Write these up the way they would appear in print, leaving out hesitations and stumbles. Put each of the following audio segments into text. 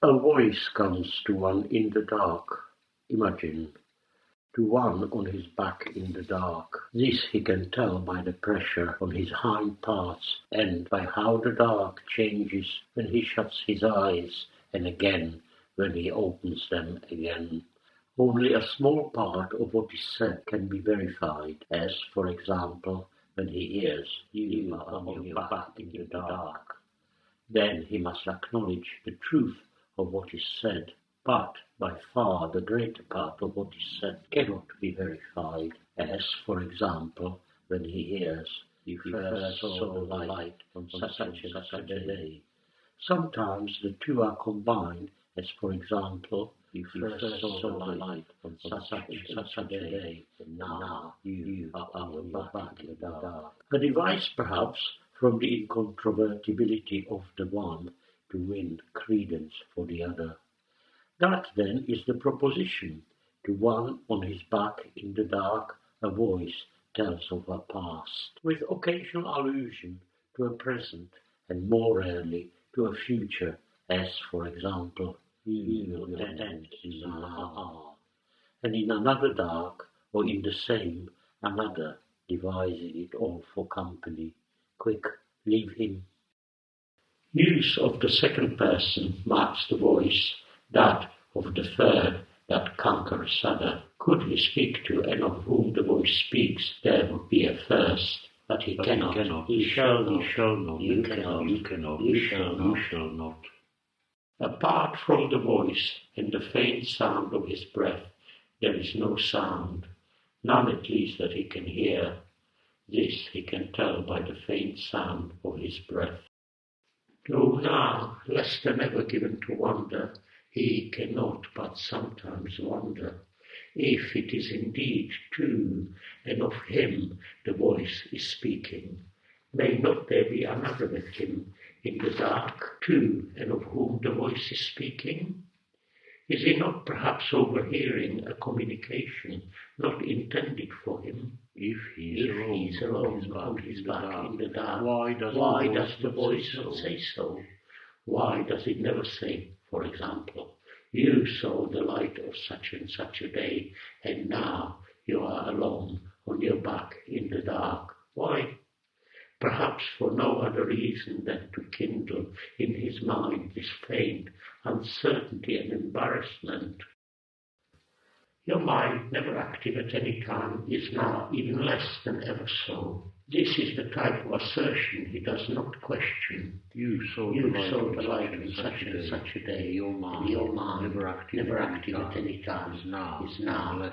A voice comes to one in the dark, imagine, to one on his back in the dark. This he can tell by the pressure on his hind parts and by how the dark changes when he shuts his eyes and again when he opens them again. Only a small part of what is said can be verified, as, for example, when he hears, "You are on your back in the dark." Then he must acknowledge the truth of what is said, but by far the greater part of what is said cannot be verified, as, for example, when he hears, "You first saw the light on such and such a day." Sometimes the two are combined, as, for example, "You first saw the light on such and such a day, and now you are on your back in the dark." A device, perhaps, from the incontrovertibility of the one to win credence for the other. That, then, is the proposition. To one on his back in the dark, a voice tells of a past, with occasional allusion to a present, and more rarely to a future, as, for example, "You will attend in an hour." And in another dark, or in the same, another, devising it all for company. "Quick, leave him." Use of the second person marks the voice, that of the third, that conquers other. Could he speak to and of whom the voice speaks, there would be a first, but he cannot. He shall not. You cannot. You shall not. Apart from the voice and the faint sound of his breath, there is no sound, none at least that he can hear. This he can tell by the faint sound of his breath. Though now less than ever given to wonder, he cannot but sometimes wonder if it is indeed true, and of him the voice is speaking. May not there be another with him in the dark, too, and of whom the voice is speaking? Is he not perhaps overhearing a communication not intended for him? If he is alone on his back in the dark, why does the voice not say so? Why does it never say, for example, "You saw the light of such and such a day, and now you are alone on your back in the dark"? Why? Perhaps for no other reason than to kindle in his mind this faint uncertainty and embarrassment. Your mind, never active at any time, is now even less than ever so. This is the type of assertion he does not question. You saw the light on such and such a day. Your mind, never active at any time, is now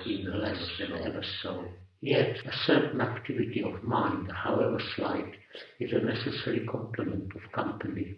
even less than ever so. Yet a certain activity of mind, however slight, is a necessary complement of company.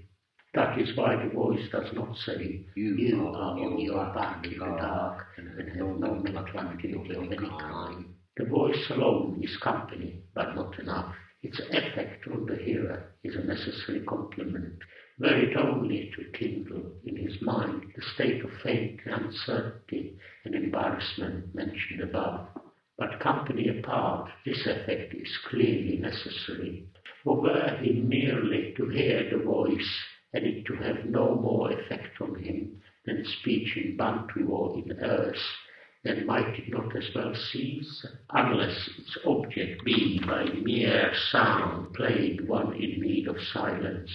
That is why the voice does not say, "You are on your back in the dark and have no mental activity of any kind." The voice alone is company, but not enough. Its effect on the hearer is a necessary complement, were it only to kindle in his mind the state of faint uncertainty and embarrassment mentioned above. But company apart, this effect is clearly necessary. For were he merely to hear the voice, and it to have no more effect on him than speech in Bantu or in Erse, then might it not as well cease, unless its object be by mere sound played one in need of silence,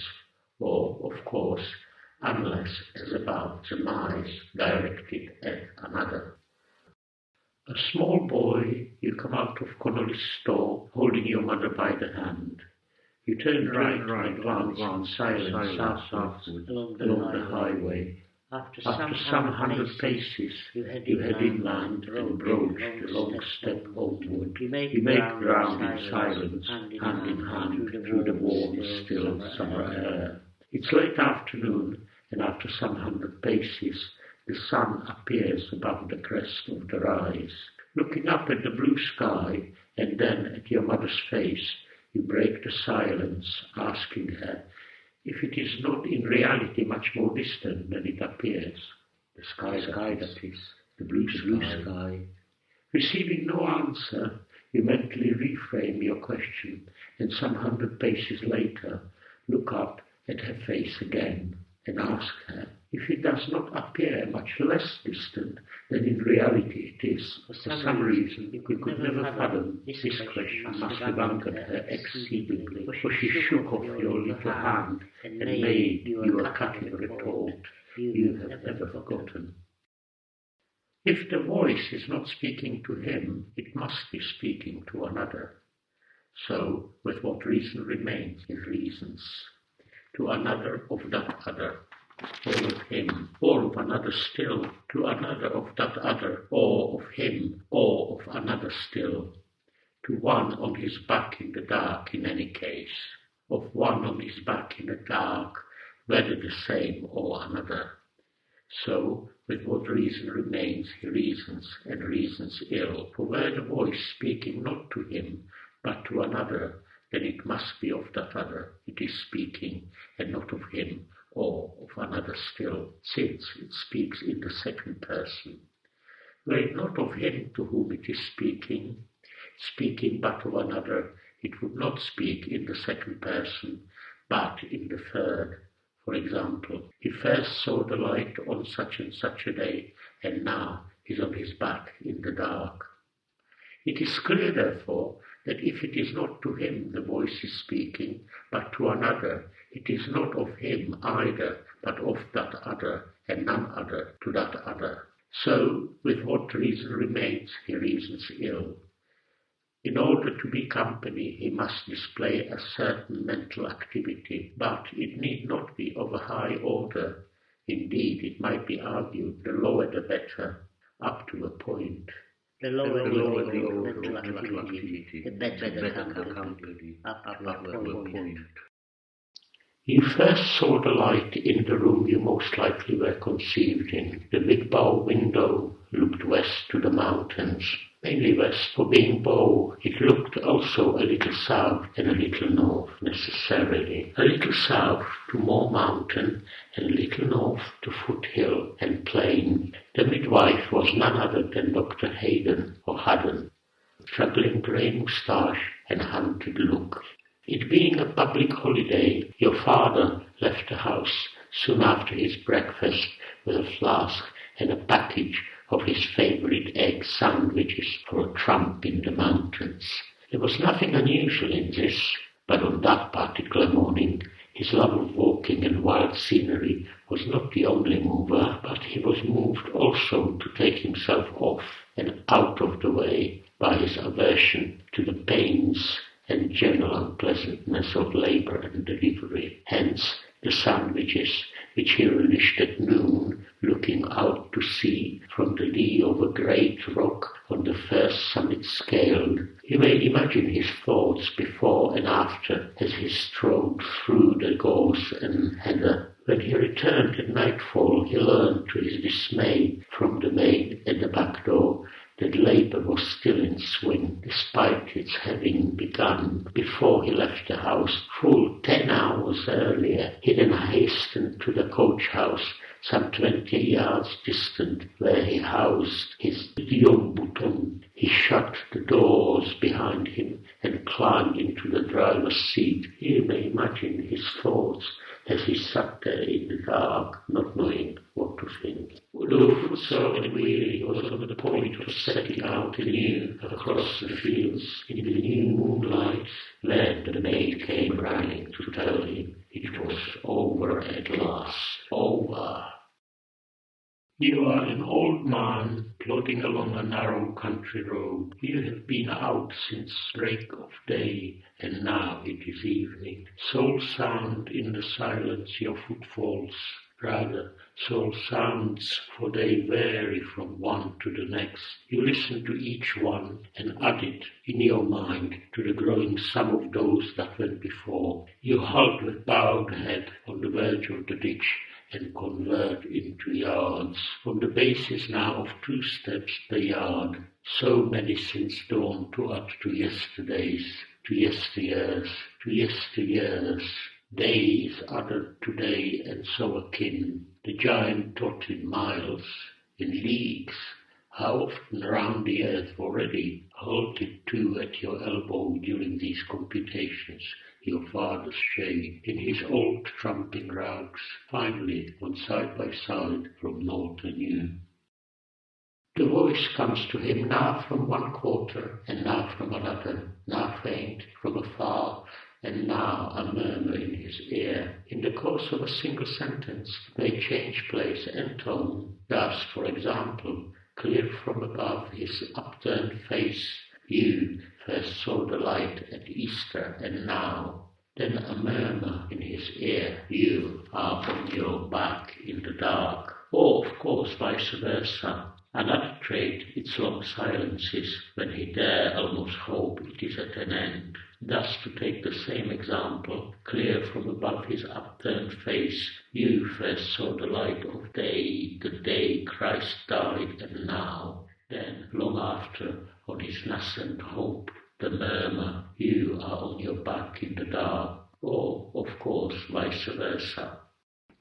or, of course, unless, as above, surmise directed at another. A small boy, you come out of Connolly's store, holding your mother by the hand. You turn right and advance in silence southward along the highway. After some 100 paces, you head inland and broach the long step homeward. You make ground in silence, hand in hand, through the warm, still summer air. It's late afternoon, and after some 100 paces, the sun appears above the crest of the rise. Looking up at the blue sky, and then at your mother's face, you break the silence, asking her if it is not in reality much more distant than it appears. The sky that is, the blue sky. Receiving no answer, you mentally reframe your question, and some 100 paces later, look up at her face again, and ask her, if it does not appear much less distant than in reality it is. For some reason you could never fathom, this question must have angered her exceedingly, for she shook off your little hand and made you a cutting retort you have never forgotten. If the voice is not speaking to him, it must be speaking to another. So, with what reason remains, his reasons. To another of that other, or of him, or of another still, to another of that other, or of him, or of another still, to one on his back in the dark in any case, of one on his back in the dark, whether the same or another. So, with what reason remains, he reasons, and reasons ill. For were the voice speaking not to him, but to another, then it must be of that other it is speaking, and not of him, or of another still, since it speaks in the second person. Were it not of him to whom it is speaking but of another, it would not speak in the second person, but in the third. For example, he first saw the light on such and such a day, and now is on his back in the dark. It is clear, therefore, that if it is not to him the voice is speaking, but to another, it is not of him either, but of that other, and none other to that other. So, with what reason remains, he reasons ill. In order to be company, he must display a certain mental activity, but it need not be of a high order. Indeed, it might be argued the lower the better, up to a point. The lower the mental activity, the better the company, up to a point. You first saw the light in the room you most likely were conceived in. The big bow window looked west to the mountains, mainly west, for being bow. It looked also a little south and a little north, necessarily. A little south to more mountain, and a little north to foothill and plain. The midwife was none other than Dr. Hayden, or Haddon, struggling grey moustache and hunted look. It being a public holiday, your father left the house soon after his breakfast with a flask and a package of his favourite egg sandwiches for a tramp in the mountains. There was nothing unusual in this, but on that particular morning his love of walking and wild scenery was not the only mover, but he was moved also to take himself off and out of the way by his aversion to the pains and general unpleasantness of labour and delivery. Hence the sandwiches, which he relished at noon, looking out to sea from the lee of a great rock on the first summit scaled. You may imagine his thoughts before and after as he strode through the gorse and heather. When he returned at nightfall, he learned to his dismay from the maid at the back door that labour was still in swing, despite its having begun before he left the house full 10 hours earlier. He then hastened to the coach-house, some 20 yards distant, where he housed his young bouton. He shut the doors behind him and climbed into the driver's seat. You may imagine his thoughts as he sat there in the dark, not knowing what to think. Though footsore and weary, he was on the point of setting out anew across the fields in the new moonlight, when the maid came running to tell him it was over at last. Over. You are an old man plodding along a narrow country road. You have been out since break of day, and now it is evening. Sole sound in the silence your footfalls, rather sole sounds, for they vary from one to the next. You listen to each one and add it in your mind to the growing sum of those that went before. You halt with bowed head on the verge of the ditch and convert into yards. From the basis now of 2 steps per yard, so many since dawn to add to yesterdays, to yesteryears, to yesteryears, days added to day, and so akin, the giant dot in miles, in leagues. How often round the earth already, halted 2 at your elbow during these computations, your father's shade, in his old tramping rags, finally on side by side from naught and new. The voice comes to him now from one quarter, and now from another, now faint from afar, and now a murmur in his ear. In the course of a single sentence may change place and tone. Thus, for example, clear from above his upturned face, you first saw the light at Easter, and now. Then a murmur in his ear, you are on your back in the dark. Or, of course, vice versa. Another trait, its long silences, when he dare almost hope it is at an end. Thus, to take the same example, clear from above his upturned face, you first saw the light of day, the day Christ died, and now. Then, long after, on his nascent hope, the murmur, you are on your back in the dark. Or, of course, vice versa.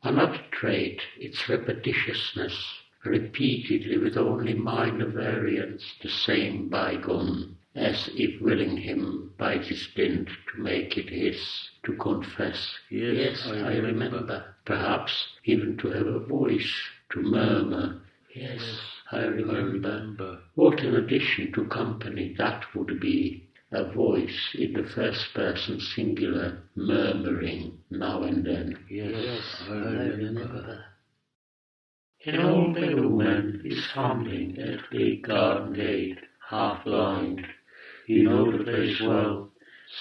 Another trait, its repetitiousness, repeatedly with only minor variants, the same bygone, as if willing him by this dint to make it his, to confess, yes, I remember, perhaps even to have a voice, to murmur, yes, I remember. What an addition to company that would be, a voice in the first person singular, murmuring now and then, yes, I remember. An old beggarwoman is fumbling at the garden gate, half blind. You know the place well,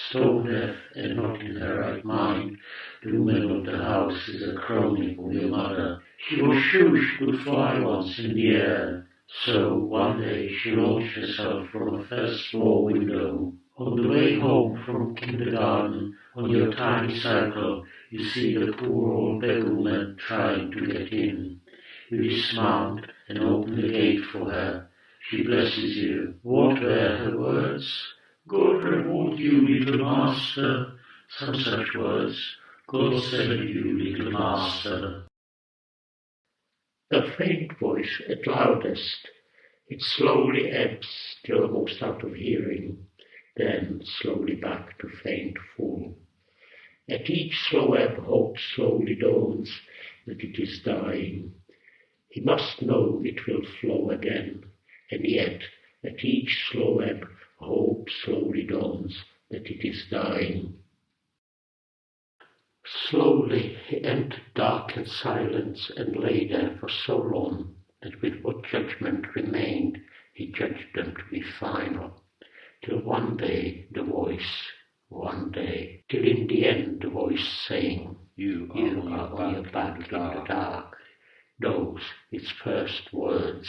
stone deaf and not in her right mind. The woman of the house is a crony of your mother. She was sure she could fly once in the air. So one day she launched herself from a first floor window. On the way home from kindergarten, on your tiny cycle, you see the poor old beggarwoman trying to get in. You dismount and open the gate for her. She blesses you. What were her words? God reward you, little master. Some such words. God save you, little master. The faint voice at loudest. It slowly ebbs till almost out of hearing, then slowly back to faint full. At each slow ebb hope slowly dawns that it is dying. He must know it will flow again, and yet at each slow ebb hope slowly dawns that it is dying. Slowly he entered dark and silence and lay there for so long that with what judgment remained he judged them to be final, till one day the voice, till in the end the voice saying, You are on your back in the dark. Those, its first words.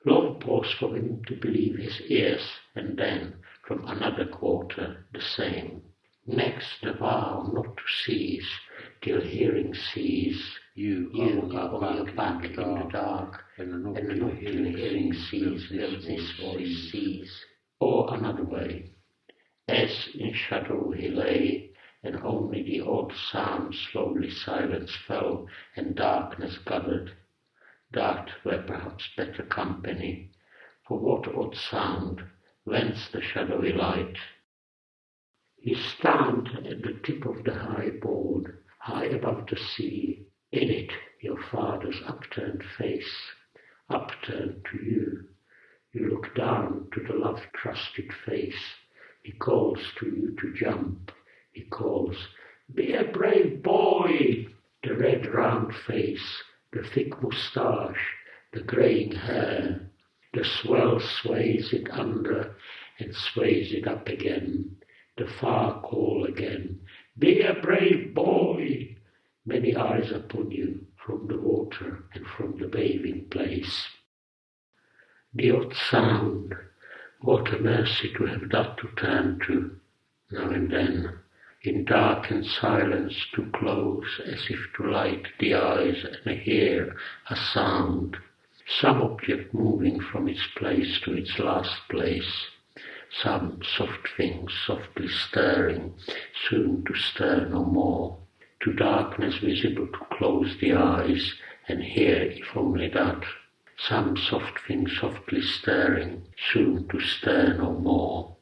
Long pause for him to believe his ears, and then, from another quarter, the same. Next, the vow not to cease, till hearing sees. You are on your back in the dark, and not till hearing sees will this voice cease. Or another way. As in shadow he lay, and only the odd sound slowly silence fell, and darkness gathered. That were perhaps better company, for what odd sound, whence the shadowy light? You stand at the tip of the high board, high above the sea, in it your father's upturned face, upturned to you. You look down to the love-trusted face. He calls to you to jump. He calls, Be a brave boy! The red round face, the thick moustache, the greying hair. The swell sways it under and sways it up again. The far call again, Be a brave boy! Many eyes upon you from the water and from the bathing place. The odd sound, what a mercy to have that to turn to, now and then. In dark and silence to close, as if to light the eyes and hear a sound, some object moving from its place to its last place, some soft thing softly stirring, soon to stir no more, to darkness visible to close the eyes and hear if only that, some soft thing softly stirring, soon to stir no more.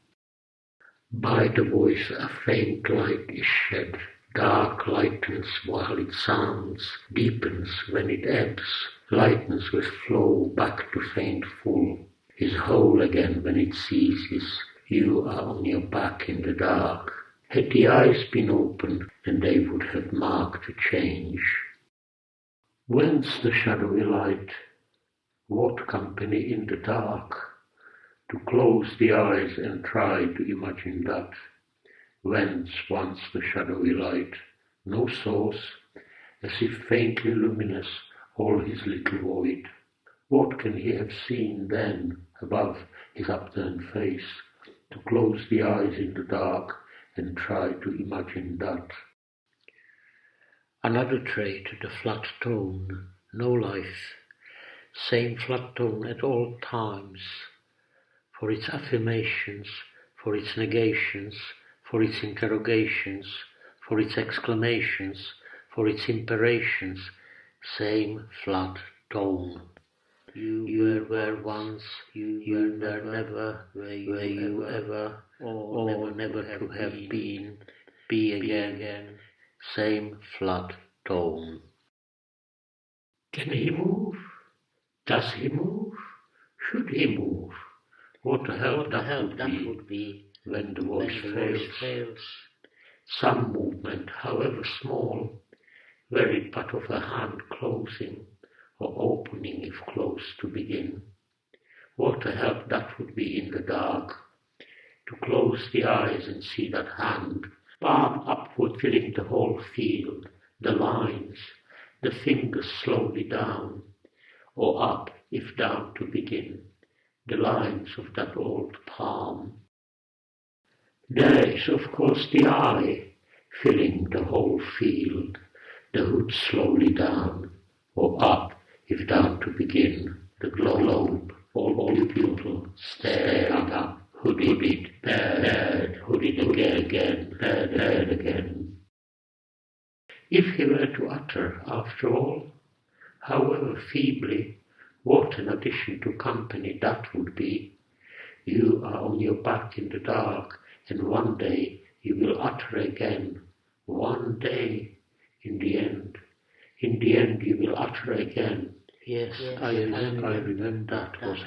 By the voice a faint light is shed, dark lightens while it sounds, deepens when it ebbs, lightens with flow back to faint full, is whole again when it ceases. You are on your back in the dark. Had the eyes been open, then they would have marked a change. Whence the shadowy light? What company in the dark? To close the eyes and try to imagine that. Whence once the shadowy light? No source, as if faintly luminous, all his little void. What can he have seen then above his upturned face? To close the eyes in the dark and try to imagine that. Another trait, the flat tone, no life, same flat tone at all times, for its affirmations, for its negations, for its interrogations, for its exclamations, for its imperations, same flat tone. You were once, you were never, were you ever, or never to have been, be again, same flat tone. Can he move? Does he move? Should he move? What a help that would be when the voice fails. Some movement, however small, very part of a hand closing or opening if close to begin. What a help that would be in the dark, to close the eyes and see that hand, palm upward filling the whole field, the lines, the fingers slowly down, or up if down to begin, the lines of that old palm. There is of course the eye, filling the whole field, the hood slowly down, or up if down to begin, the globe, all beautiful, staring up, hooded, bared, hooded again, bared again. If he were to utter, after all, however feebly, what an addition to company that would be. You are on your back in the dark, and one day you will utter again. One day, in the end you will utter again. Yes, I remember, that was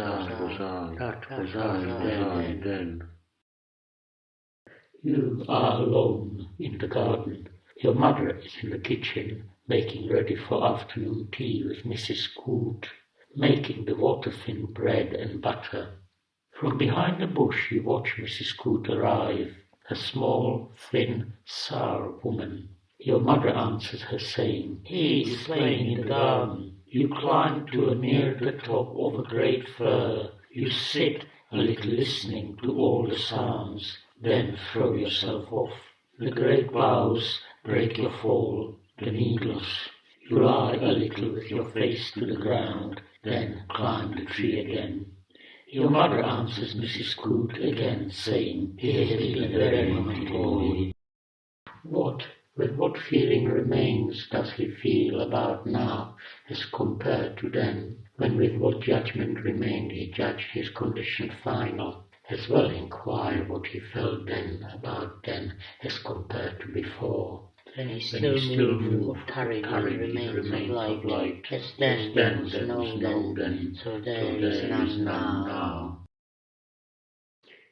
I then. You are alone in the garden. Your mother is in the kitchen, making ready for afternoon tea with Mrs. Scoot, making the water-thin bread and butter. From behind a bush you watch Mrs. Scoot arrive, a small, thin, sour woman. Your mother answers her saying, "He is playing in the garden." You climb to near the top of a great fir. You sit a little listening to all the sounds, then throw yourself off. The great boughs break your fall, the needles. You lie a little with your face to the ground, then climb the tree again. Your mother answers Mrs. Scoot again, saying, "He has been a very naughty boy." What feeling remains does he feel about now as compared to then, when with what judgment remained he judged his condition final, as well inquire what he felt then about then as compared to before. When he still moved, carrying remains of light, as then there was no then, so there is none now.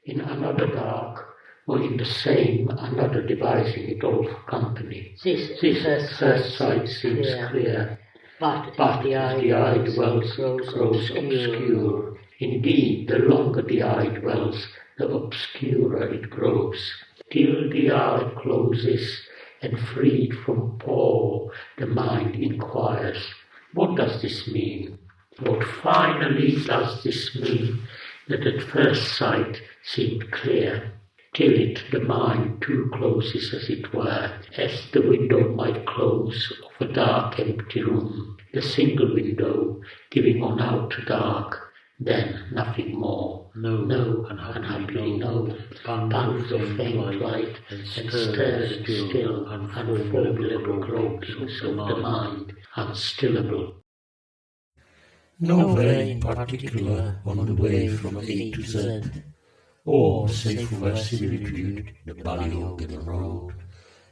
In another dark, or in the same, another devising it all for company. This first sight seems clear, but if the eye dwells, it grows obscure. Indeed, the longer the eye dwells, the obscurer it grows, till the eye closes, and freed from pall, the mind inquires, what does this mean? What finally does this mean, that at first sight seemed clear, till it the mind too closes as it were, as the window might close of a dark empty room, the single window giving on out to dark, then nothing more. No, unhappily no, bands of faint light, and stirred still, unformulable gropings of the mind, unstillable. Nowhere in particular on the way from A to Z. Or, say for verisimilitude, the Ballyogan Road,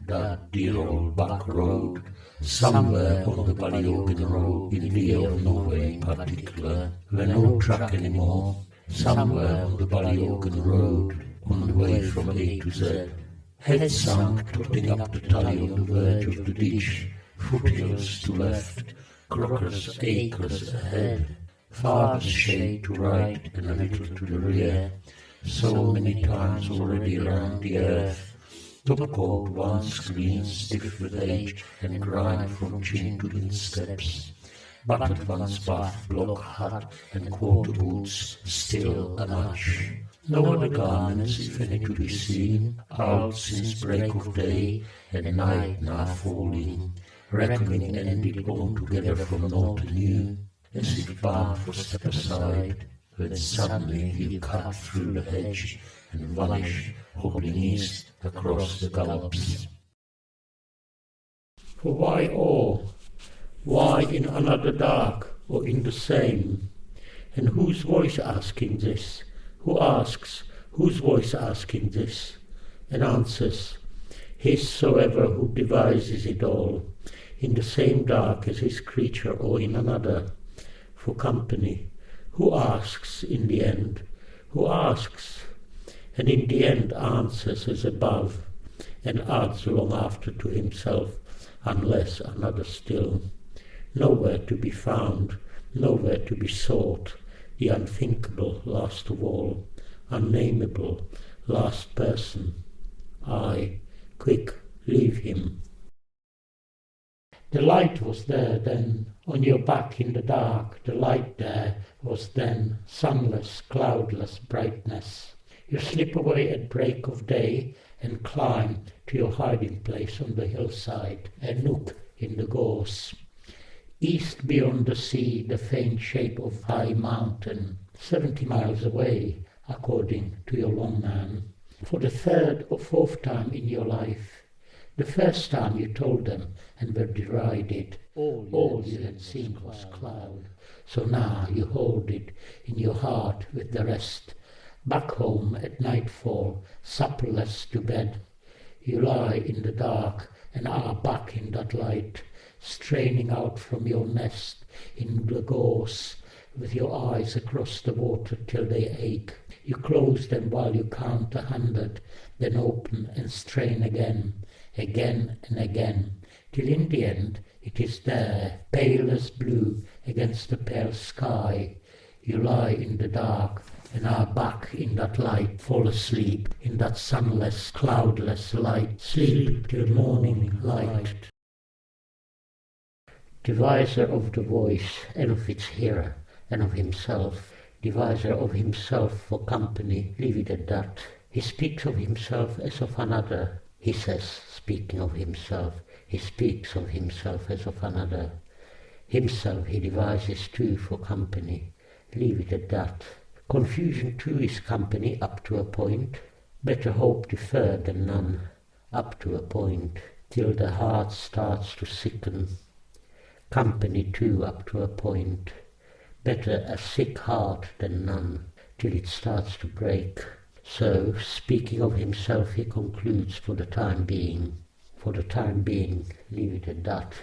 that dear old back road, somewhere on the Ballyogan Road, in view of nowhere in particular, where no track anymore, somewhere on the Ballyogan Road, on the way from A to Z, head sunk, trotting up the tally on the verge of the ditch, foothills to left, crockers, acres ahead, farthest shade to right and a little to the rear, so many times already around the earth, top-coat once green, stiff with age and grime from chin to insteps, buttered once buff, block hat and quarter boots, still a match. No other garments, if any, to be seen, out since break of day, and night now falling, reckoning ended altogether from naught anew, as if bound for step aside, when suddenly you cut through the hedge and vanish, hobbling east across the gallops. For why all? Why in another dark, or in the same? And whose voice asking this? Who asks? Whose voice asking this? And answers, his soever who devises it all, in the same dark as his creature or in another, for company. Who asks in the end? Who asks? And in the end answers as above, and adds long after to himself, unless another still. Nowhere to be found, nowhere to be sought, the unthinkable last of all, unnameable last person. I, quick, leave him. The light was there then, on your back in the dark, the light there was then, sunless, cloudless brightness. You slip away at break of day and climb to your hiding place on the hillside, a nook in the gorse. East beyond the sea, the faint shape of high mountain, 70 miles away, according to your longman. For the third or fourth time in your life, the first time you told them and were derided, all you had seen was cloud. So now you hold it in your heart with the rest. Back home at nightfall, supperless to bed, you lie in the dark and are back in that light, straining out from your nest in the gorse, with your eyes across the water till they ache. You close them while you count 100, then open and strain again and again, till in the end it is there, pale as blue against the pale sky. You lie in the dark and are back in that light, fall asleep in that sunless, cloudless light, sleep till morning light. Deviser of the voice and of its hearer and of himself, deviser of himself for company, leave it at that. He speaks of himself as of another. He says, speaking of himself, he speaks of himself as of another. Himself he devises too for company, leave it at that. Confusion too is company up to a point, better hope deferred than none, up to a point, till the heart starts to sicken. Company too up to a point, better a sick heart than none, till it starts to break. So, speaking of himself, he concludes for the time being, leave it at that.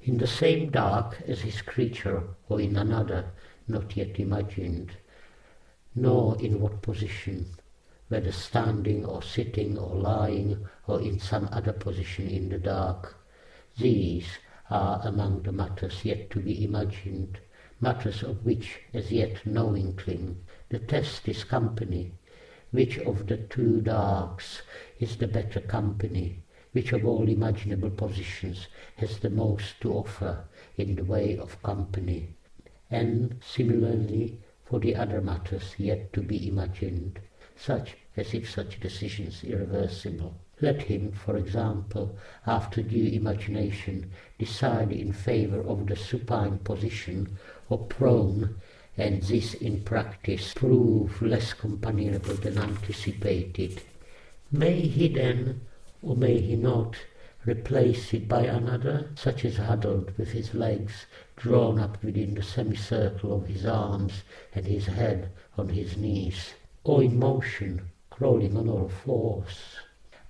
In the same dark as his creature, or in another, not yet imagined, nor in what position, whether standing or sitting or lying or in some other position in the dark. These are among the matters yet to be imagined, matters of which as yet no inkling. The test is company. Which of the two darks is the better company? Which of all imaginable positions has the most to offer in the way of company? And similarly for the other matters yet to be imagined, such as if such decisions irreversible. Let him, for example, after due imagination, decide in favour of the supine position or prone, and this in practice prove less companionable than anticipated. May he then, or may he not, replace it by another, such as huddled with his legs drawn up within the semicircle of his arms and his head on his knees? or in motion, crawling on all fours.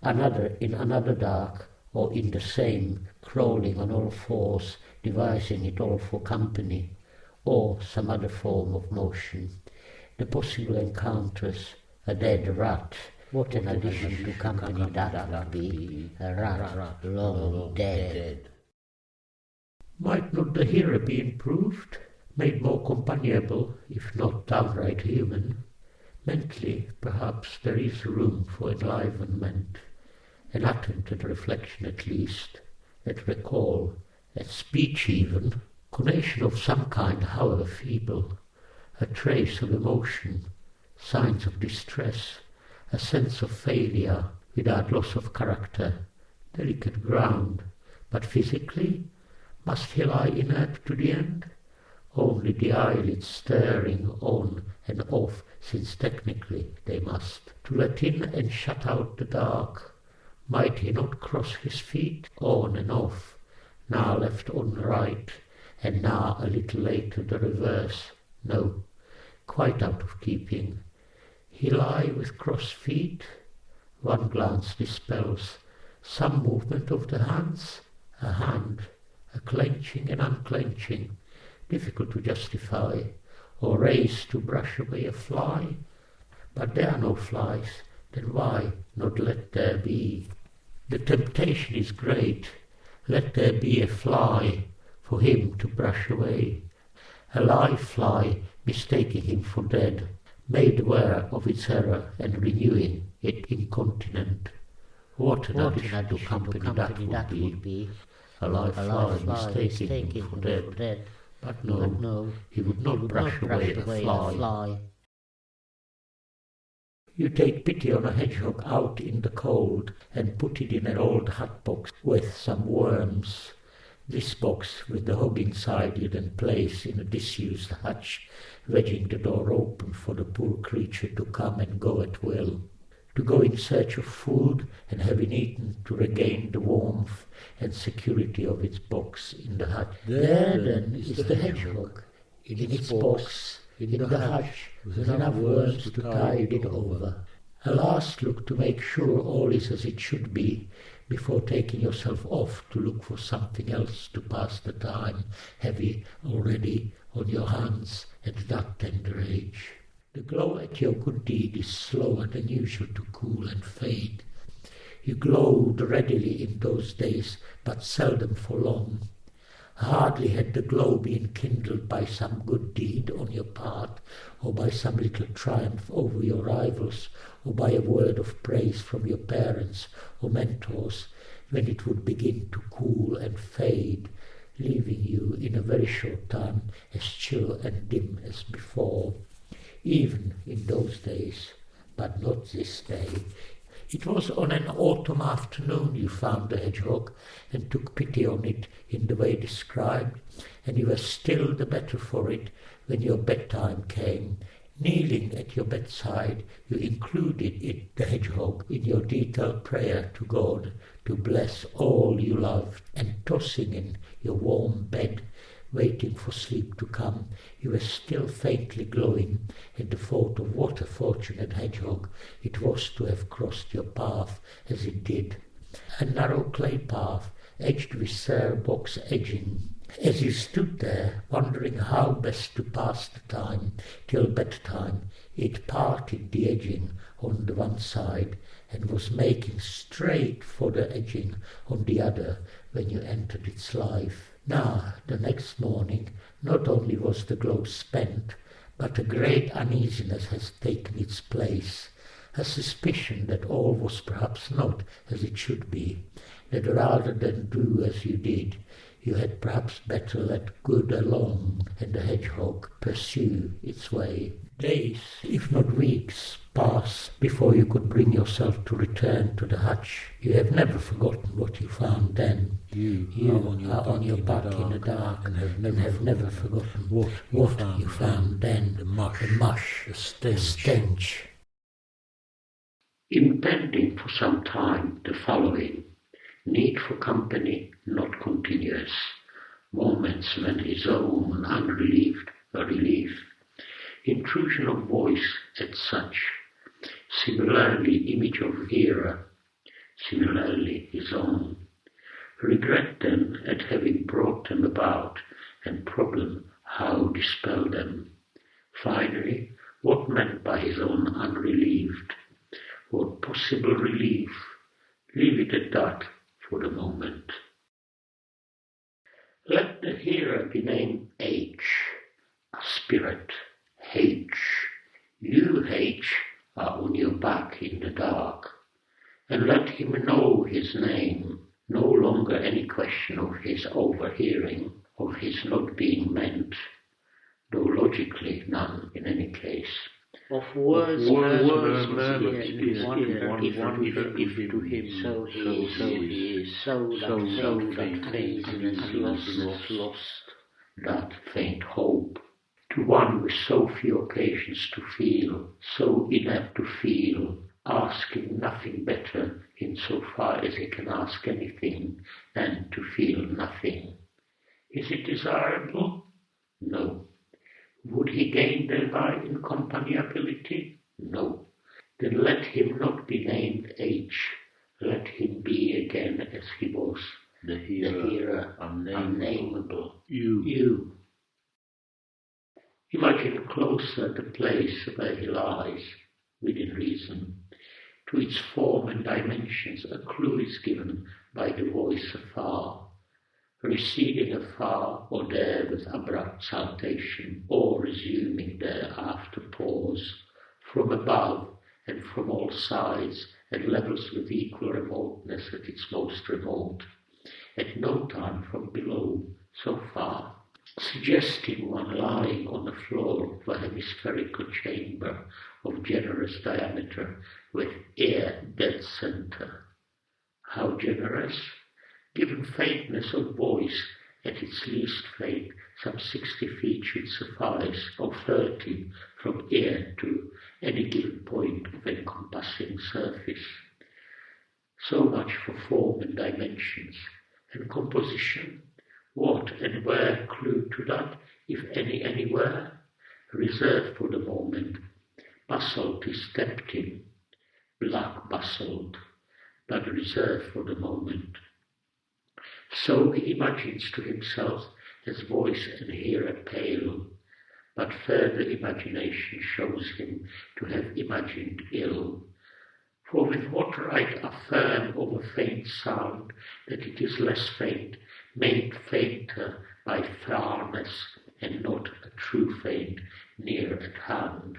Another in another dark, or in the same, crawling on all fours, devising it all for company, or some other form of motion. The possible encounters, a dead rat. What an addition to company that would be, a rat long dead. Might not the hearer be improved, made more companionable, if not downright human? Mentally, perhaps, there is room for enlivenment, an attempt at reflection at least, at recall, at speech even, conation of some kind, however feeble, a trace of emotion, signs of distress, a sense of failure without loss of character, delicate ground, but physically, must he lie inert to the end? Only the eyelids stirring on and off, since technically they must. To let in and shut out the dark, might he not cross his feet, on and off, now left on the right, and now a little later the reverse? No, quite out of keeping. He lie with crossed feet? One glance dispels. Some movement of the hands, a hand, a clenching and unclenching, difficult to justify, or raise to brush away a fly. But there are no flies, then why not let there be? The temptation is great. Let there be a fly for him to brush away, a live fly mistaking him for dead, made aware of its error and renewing it incontinent. What an addition to company that would be. A live fly mistaking him for dead. But no, he would not brush away a fly. You take pity on a hedgehog out in the cold and put it in an old hat box with some worms. This box with the hog inside you then place in a disused hutch, wedging the door open for the poor creature to come and go at will, to go in search of food and having eaten to regain the warmth and security of its box in the hutch. There then is the hedgehog, in its box, in the hutch, with enough worms to tide it over. A last look to make sure all is as it should be, before taking yourself off to look for something else to pass the time, heavy already on your hands at that tender age. The glow at your good deed is slower than usual to cool and fade. You glowed readily in those days, but seldom for long. Hardly had the glow been kindled by some good deed on your part, or by some little triumph over your rivals, or by a word of praise from your parents or mentors, when it would begin to cool and fade, leaving you in a very short time as chill and dim as before. Even in those days, but not this day. It was on an autumn afternoon you found the hedgehog and took pity on it in the way described, and you were still the better for it when your bedtime came. Kneeling at your bedside, you included it, the hedgehog, in your detailed prayer to God to bless all you loved, and tossing in your warm bed, waiting for sleep to come, you were still faintly glowing at the thought of what a fortunate hedgehog it was to have crossed your path as it did, a narrow clay path edged with sere box edging. As you stood there, wondering how best to pass the time till bedtime, it parted the edging on the one side and was making straight for the edging on the other when you entered its life. Now, the next morning, not only was the glow spent, but a great uneasiness has taken its place, a suspicion that all was perhaps not as it should be, that rather than do as you did, you had perhaps better let good alone and the hedgehog pursue its way. Days, if not weeks, pass before you could bring yourself to return to the hutch. You have never forgotten what you found then. You are on your back in the dark and have never forgotten what you found then. The mush, the stench. Impending for some time the following. Need for company not continuous. Moments when his own unrelieved a relief. Intrusion of voice at such Similarly, image of hearer, similarly his own. Regret then at having brought them about, and problem how dispel them. Finally, what meant by his own unrelieved? What possible relief? Leave it at that for the moment. Let the hearer be named H, a spirit, H. You, H, are on your back in the dark. And let him know his name, no longer any question of his overhearing, of his not being meant, though logically none in any case. Of words must be one if to him, so he is, so that faintness lost, that faint hope. To one with so few occasions to feel, so inept to feel, asking nothing better in so far as he can ask anything, than to feel nothing. Is it desirable? No. Would he gain thereby in companionability? No. Then let him not be named H. Let him be again as he was, the hearer, unnameable. You. Imagine closer the place where he lies, within reason. To its form and dimensions a clue is given by the voice afar, receding afar or there with abrupt salutation, or resuming there after pause, from above and from all sides, at levels with equal remoteness at its most remote, at no time from below, so far, suggesting one lying on the floor of a hemispherical chamber of generous diameter with air dead center. How generous? Given faintness of voice, at its least faint, some 60 feet should suffice, or 30, from air to any given point of encompassing surface. So much for form and dimensions. And composition? What and where clue to that, if any anywhere? Reserved for the moment. Basalt is stepped in, black basalt, but reserved for the moment. So he imagines to himself as voice and hearer pale, but further imagination shows him to have imagined ill. For with what right affirm of a faint sound that it is less faint, made fainter by farness, and not a true faint near at hand?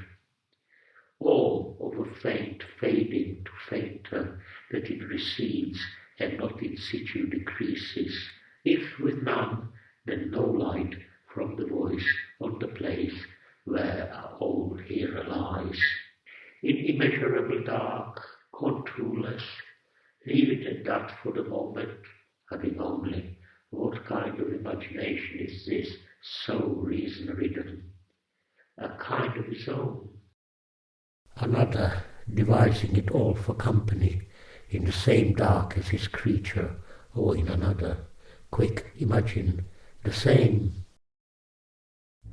Or of a faint fading to fainter, that it recedes and not in situ decreases, if with none, then no light from the voice on the place where our old hearer lies. In immeasurable dark, contourless, leave it at that for the moment, having only, what kind of imagination is this so reason-ridden? A kind of his own. Another, devising it all for company, in the same dark as his creature, or in another, quick, imagine, the same.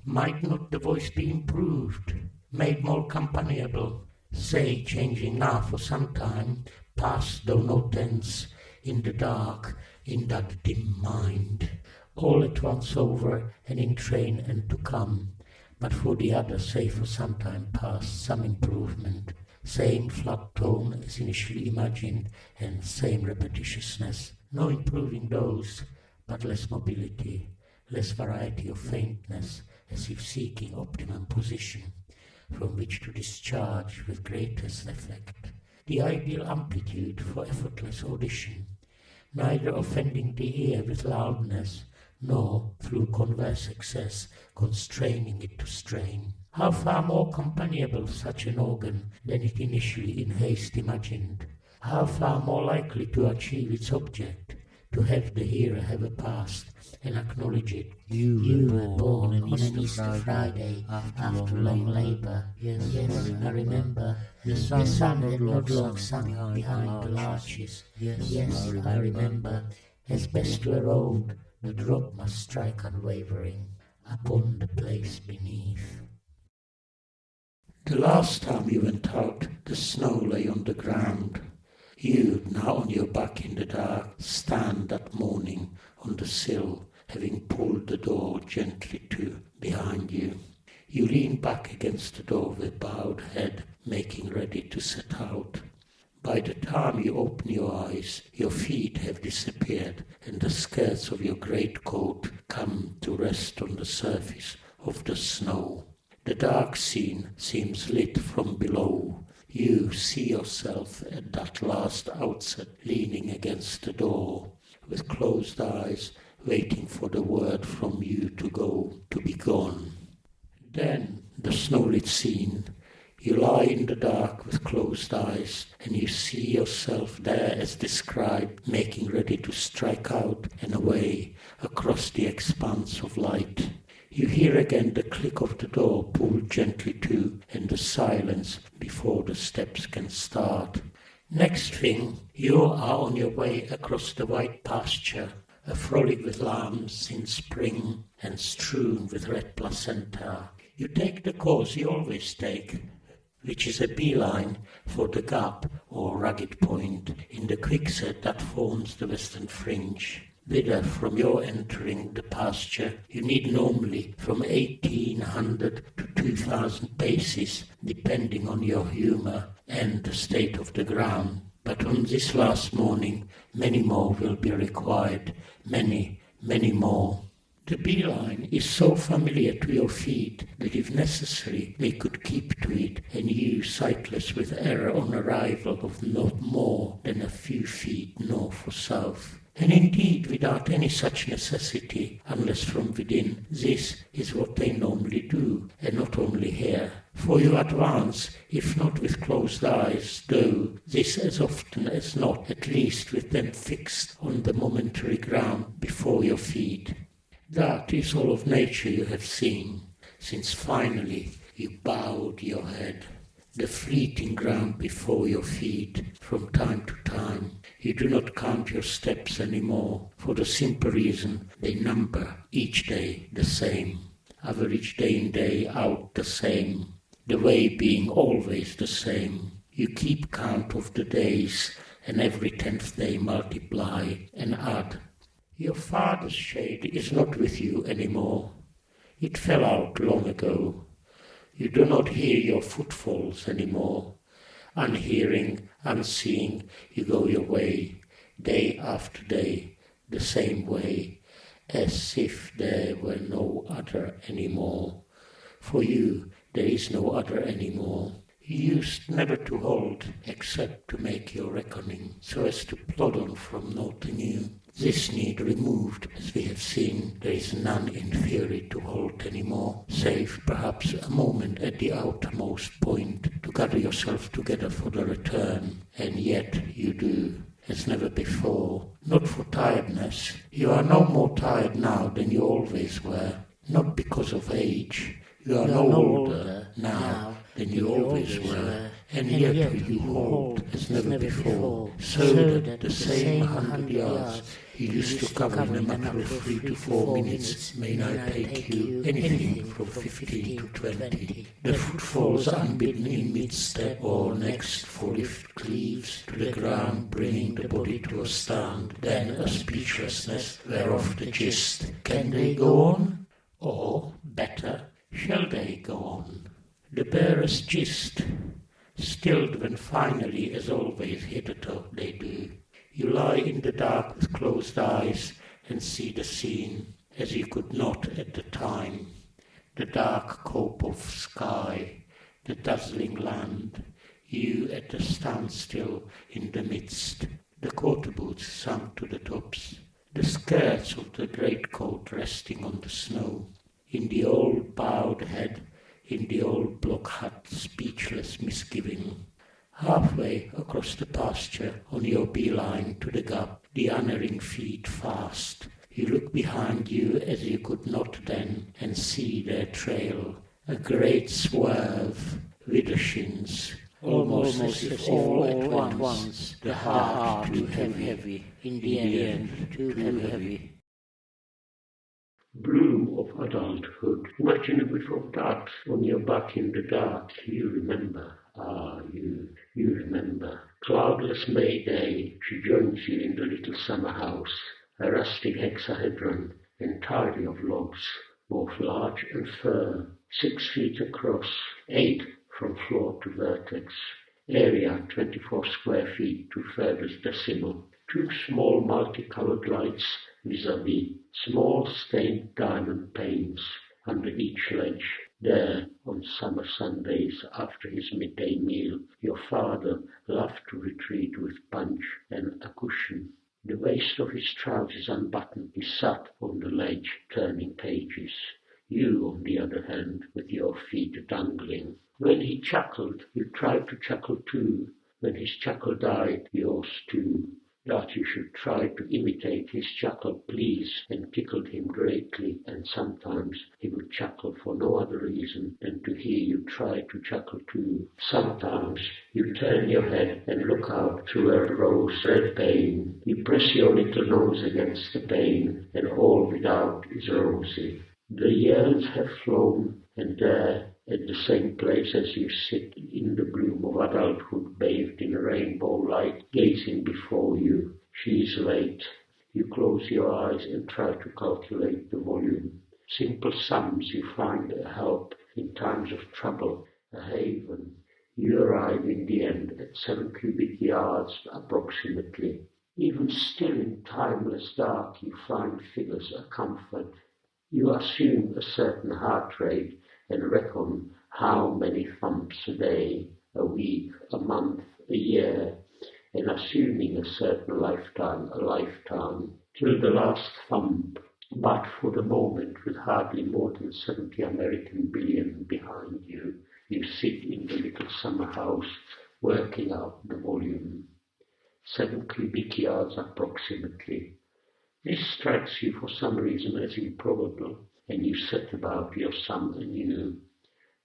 Might not the voice be improved, made more companionable, say, changing now for some time, past though no tense, in the dark, in that dim mind, all at once over and in train and to come, but for the other, say for some time past, some improvement, same flat tone as initially imagined, and same repetitiousness, no improving those, but less mobility, less variety of faintness, as if seeking optimum position, from which to discharge with greatest effect the ideal amplitude for effortless audition, neither offending the ear with loudness, nor through converse excess constraining it to strain. How far more companionable such an organ than it initially in haste imagined? How far more likely to achieve its object, to have the hearer have a past and acknowledge it? You were born on an Easter Friday after long labour. Yes, I remember. The sun had not long sunk behind the larches. Yes, I remember. As best were old, the drop must strike unwavering upon the place beneath. The last time you went out, the snow lay on the ground. You, now on your back in the dark, stand that morning on the sill, having pulled the door gently to behind you. You lean back against the door with bowed head, making ready to set out. By the time you open your eyes, your feet have disappeared, and the skirts of your greatcoat come to rest on the surface of the snow. The dark scene seems lit from below. You see yourself at that last outset, leaning against the door, with closed eyes, waiting for the word from you to go, to be gone. Then, the snow-lit scene, you lie in the dark with closed eyes, and you see yourself there as described, making ready to strike out and away across the expanse of light. You hear again the click of the door pulled gently to, and the silence before the steps can start. Next thing, you are on your way across the white pasture, a frolic with lambs in spring and strewn with red placenta. You take the course you always take, which is a beeline for the gap or rugged point in the quicksand that forms the western fringe. Thither, from your entering the pasture, you need normally from 1,800 to 2,000 paces, depending on your humour and the state of the ground. But on this last morning, many more will be required, many, many more. The beeline is so familiar to your feet that if necessary they could keep to it, and you sightless with error on arrival of not more than a few feet north or south. And indeed, without any such necessity, unless from within, this is what they normally do, and not only here. For you advance, if not with closed eyes, though this as often as not, at least with them fixed on the momentary ground before your feet. That is all of nature you have seen, since finally you bowed your head. The fleeting ground before your feet, from time to time. You do not count your steps anymore, for the simple reason they number each day the same, average day in day out the same, the way being always the same. You keep count of the days, and every 10th day multiply and add. Your father's shade is not with you anymore. It fell out long ago. You do not hear your footfalls anymore. Unhearing, unseeing, you go your way, day after day, the same way, as if there were no other anymore. For you, there is no other anymore. You used never to halt, except to make your reckoning, so as to plod on from naught to new. This need removed, as we have seen, there is none in theory to halt any more, save perhaps a moment at the outermost point to gather yourself together for the return, and yet you do, as never before, not for tiredness. You are no more tired now than you always were, not because of age. You are no older now than you always were, and yet you hold as never before, so that the same 100 yards you used to cover in a matter of 3 to 4 minutes may now take you anything from 15 to 20. The footfalls unbidden in mid-step or next for lift cleaves to the ground, bringing the body to a stand, then a speechlessness whereof the gist. Can they go on? Or, better, shall they go on? The barest gist, stilled when finally, as always hitherto they do. You lie in the dark with closed eyes and see the scene, as you could not at the time. The dark cope of sky, the dazzling land, you at the standstill in the midst, the quarter boots sunk to the tops, the skirts of the greatcoat resting on the snow. In the old bowed head, in the old block hut, speechless misgiving. Halfway across the pasture, on your beeline to the gap, the unerring feet fast. You look behind you as you could not then, and see their trail, a great swerve, widdershins, almost as if all at once, the heart too heavy, in the end too heavy. Blue bloom of adulthood. Imagine a bit of that on your back in the dark. You remember. You remember. Cloudless May day, she joins you in the little summer house, a rustic hexahedron entirely of logs, both large and fir, 6 feet across, 8 from floor to vertex. Area 24 square feet to furthest decimal. 2 small multicolored lights vis-a-vis, small stained diamond panes under each ledge. There, on summer Sundays after his midday meal, your father loved to retreat with punch and a cushion. The waist of his trousers unbuttoned, he sat on the ledge turning pages. You, on the other hand, with your feet dangling. When he chuckled, you tried to chuckle too. When his chuckle died, yours too. That you should try to imitate his chuckle pleased and tickled him greatly, and sometimes he would chuckle for no other reason than to hear you try to chuckle too. Sometimes you turn your head and look out through a rose-red pane. You press your little nose against the pane, and all without is rosy. The years have flown, and there, at the same place as you sit in the bloom of adulthood, bathed in a rainbow light, gazing before you, she is late. You close your eyes and try to calculate the volume. Simple sums you find a help in times of trouble, a haven. You arrive in the end at 7 cubic yards approximately. Even still in timeless dark you find figures a comfort. You assume a certain heart rate and reckon how many thumps a day, a week, a month, a year, and assuming a certain lifetime, a lifetime, till the last thump. But for the moment, with hardly more than 70 American billion behind you, you sit in the little summer house working out the volume. 7 cubic yards approximately. This strikes you for some reason as improbable, and you set about your sum anew.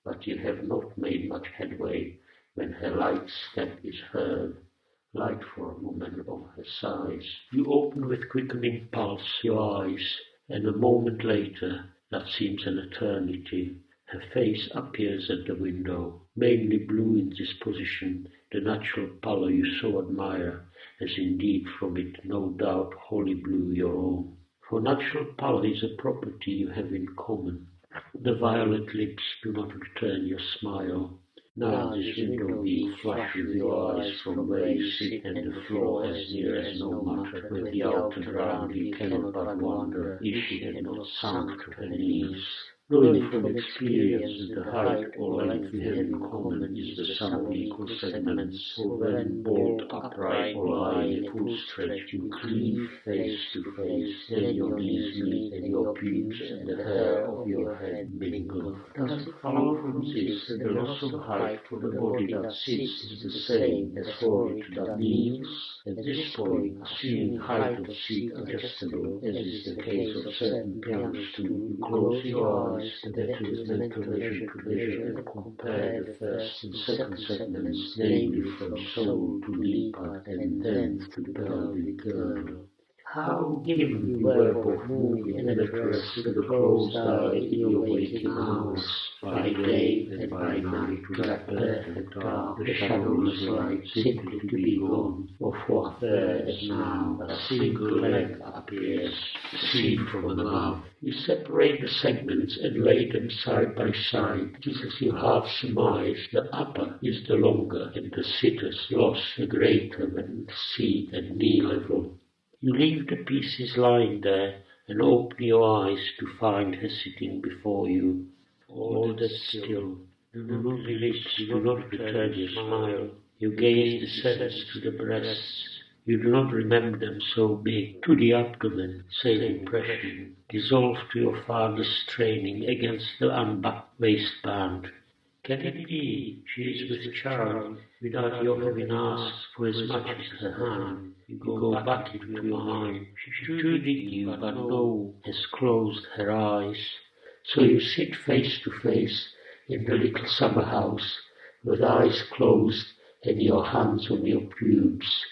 But you have not made much headway when her light step is heard, light for a woman of her size. You open with quickening pulse your eyes, and a moment later, that seems an eternity, her face appears at the window, mainly blue in this position, the natural pallor you so admire, as indeed from it no doubt wholly blue your own. For natural pallor is a property you have in common. The violet lips do not return your smile. Now this window being flush with your eyes from where you sit, and the floor as near as no matter, with the outer ground you cannot but wonder if she had not sunk to her knees. Knowing from experience that the height or length we have in common is the sum of equal segments, for when bolt upright or lie in full stretch, you cleave face to face, then your knees meet and your pubes and the hair of your head mingle. Does it follow from this that the loss of height for the body that sits is the same as for it that kneels? At this point, assuming height of seat adjustable, as is the case of certain pianos too, you close your eyes, the better with mental leisure to measure and compare the first and second segments, namely from soul to lipa and then to pelvic girdle. How given you were both moving and addressed to the closed eye in your waking hours, by day and by night, to that perfect dark, the shadowless light, simply to be gone, of what there is now a single leg appears, seen from above. You separate the segments and lay them side by side. It is as you half surmise the upper is the longer and the sitter's loss the greater when seat and knee level. You leave the pieces lying there and open your eyes to find her sitting before you. All that still. The ruby lips do not return your smile. Your gaze descends to the breasts. You do not remember them so big. To the abdomen, same impression. Dissolve to your father's straining against the unbuttoned waistband. Can it be she is with child without your having asked for as much as her hand? You go back into your mind. She should you, but no, has closed her eyes. So you sit face to face in the little summer house, with eyes closed and your hands on your pubes,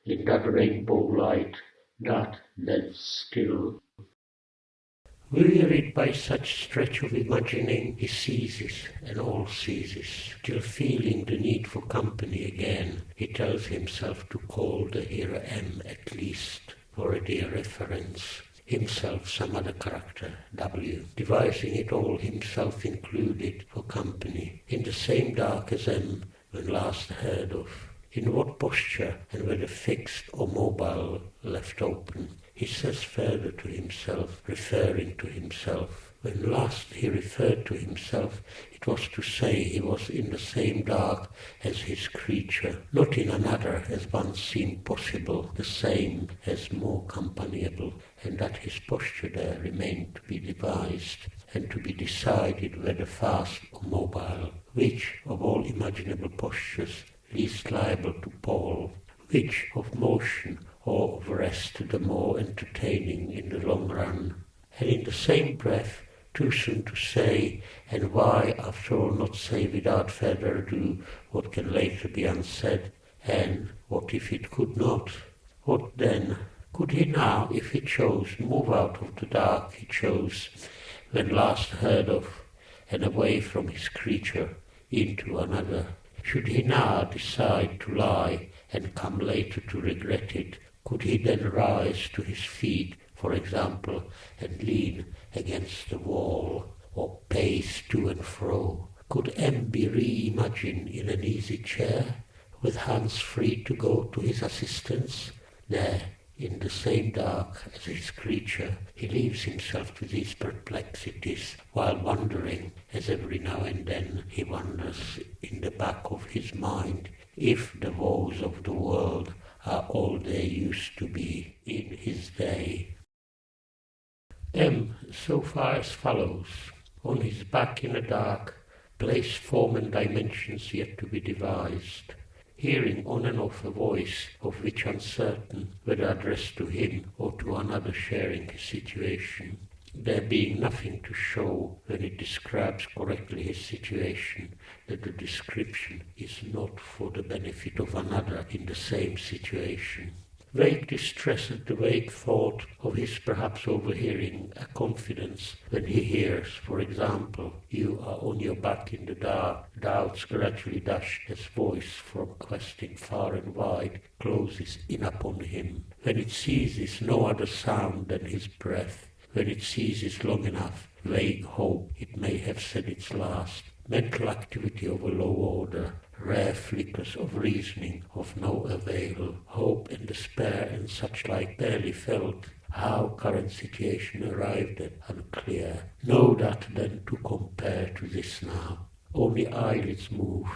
in that rainbow light, that then still. Wearied by such stretch of imagining, he ceases, and all ceases, till feeling the need for company again, he tells himself to call the hero M at least, for a dear reference. Himself some other character, W, devising it all himself included for company, in the same dark as M when last heard of. In what posture, and whether fixed or mobile, left open, he says further to himself, referring to himself. When last he referred to himself, it was to say he was in the same dark as his creature, not in another as once seemed possible, the same as more companiable, and that his posture there remained to be devised, and to be decided whether fast or mobile, which of all imaginable postures least liable to pall, which of motion or of rest the more entertaining in the long run. And in the same breath, too soon to say, and why after all not say without further ado what can later be unsaid, and what if it could not? What then? Could he now, if he chose, move out of the dark he chose, when last heard of, and away from his creature, into another? Should he now decide to lie, and come later to regret it, could he then rise to his feet, for example, and lean against the wall, or pace to and fro? Could M be re-imagined in an easy chair, with hands free to go to his assistance? There, in the same dark as his creature, he leaves himself to these perplexities, while wondering, as every now and then he wonders in the back of his mind, if the woes of the world are all they used to be in his day. M, so far as follows, on his back in the dark, place, form and dimensions yet to be devised, hearing on and off a voice of which uncertain whether addressed to him or to another sharing his situation, there being nothing to show when it describes correctly his situation that the description is not for the benefit of another in the same situation. Vague distress at the vague thought of his perhaps overhearing a confidence when he hears, for example, you are on your back in the dark, doubts gradually dash his voice from questing far and wide, closes in upon him, when it ceases no other sound than his breath, when it ceases long enough, vague hope it may have said its last, mental activity of a low order, rare flickers of reasoning of no avail, hope and despair and such like barely felt, how current situation arrived at unclear. Know that then to compare to this now, only eyelids move,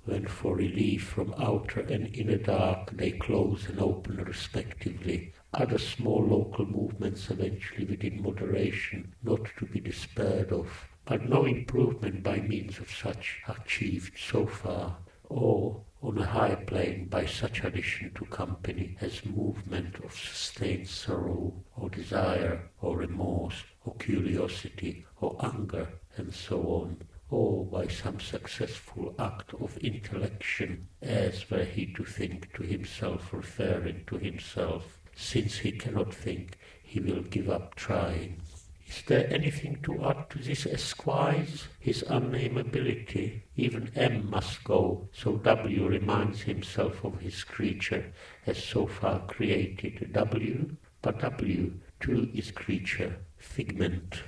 when for relief from outer and inner dark they close and open respectively, other small local movements eventually within moderation, not to be despaired of, but no improvement by means of such achieved so far, or on a higher plane by such addition to company as movement of sustained sorrow, or desire, or remorse, or curiosity, or anger, and so on, or by some successful act of intellection, as were he to think to himself, referring to himself. Since he cannot think, he will give up trying. Is there anything to add to this esquisse, his unnamability? Even M must go, so W reminds himself of his creature as so far created W, but W too is creature, figment.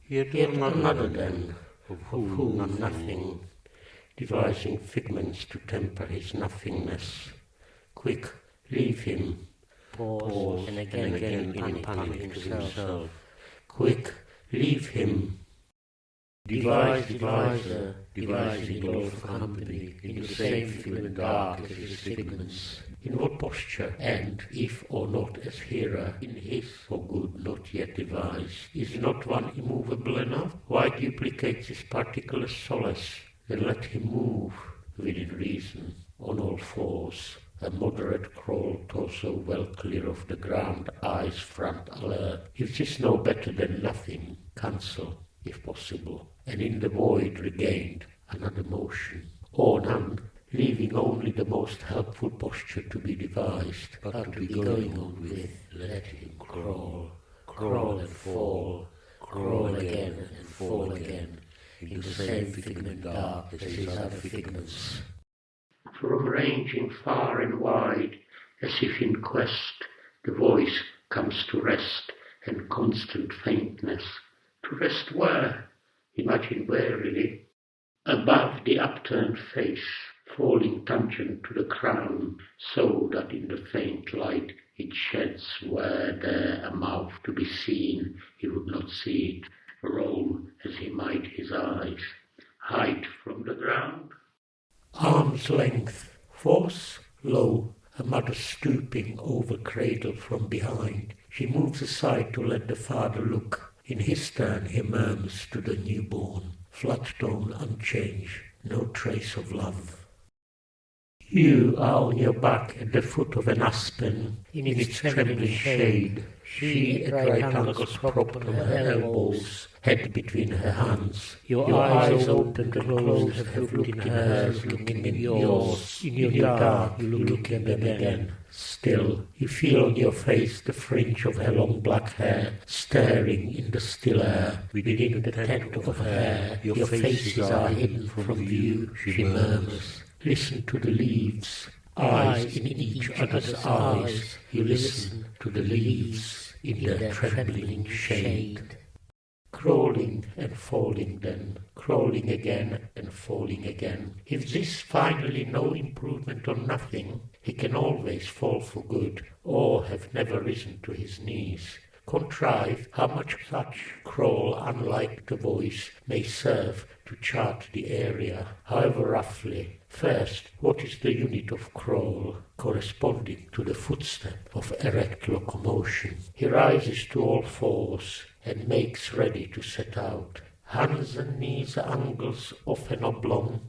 Yet another then, of whom nothing, devising figments to temper his nothingness. Quick, leave him. Pause, and again in panic to himself. Quick, leave him. Devising all for company, in the same figment dark as his figments. In what posture, and if or not as hearer, in his for good not yet devised, is not one immovable enough? Why duplicate this particular solace? Then let him move, within reason, on all fours. A moderate crawl, torso well clear of the ground, eyes front alert. If this no better than nothing, cancel, if possible, and in the void regained another motion, or none, leaving only the most helpful posture to be devised, but to be going on with, let him crawl, crawl and fall, crawl again and fall again, in the same figment dark as his other figments. From ranging far and wide, as if in quest, the voice comes to rest, and constant faintness. To rest where? Imagine warily. Above the upturned face, falling tangent to the crown, so that in the faint light it sheds were there a mouth to be seen, he would not see it, roll as he might his eyes. Height from the ground? Arm's length, force, low, a mother stooping over cradle from behind. She moves aside to let the father look. In his turn he murmurs to the newborn, flat tone unchanged, no trace of love. You are on your back at the foot of an aspen, in its trembling shade. She at right angles propped on her elbows, head between her hands. Your eyes open and closed have looked in hers, looking in yours. In your dark you look in them again. Still, you feel on your face the fringe of her long black hair, staring in the still air. Within the tent of hair, your faces are hidden from view, she murmurs. Listen to the leaves, eyes in each other's eyes. You listen to the leaves in their trembling shade. Crawling and falling then, crawling again and falling again. If this finally no improvement on nothing, he can always fall for good, or have never risen to his knees. Contrive how much such crawl, unlike the voice, may serve to chart the area, however roughly. First, what is the unit of crawl, corresponding to the footstep of erect locomotion? He rises to all fours and makes ready to set out. Hands and knees angles of an oblong,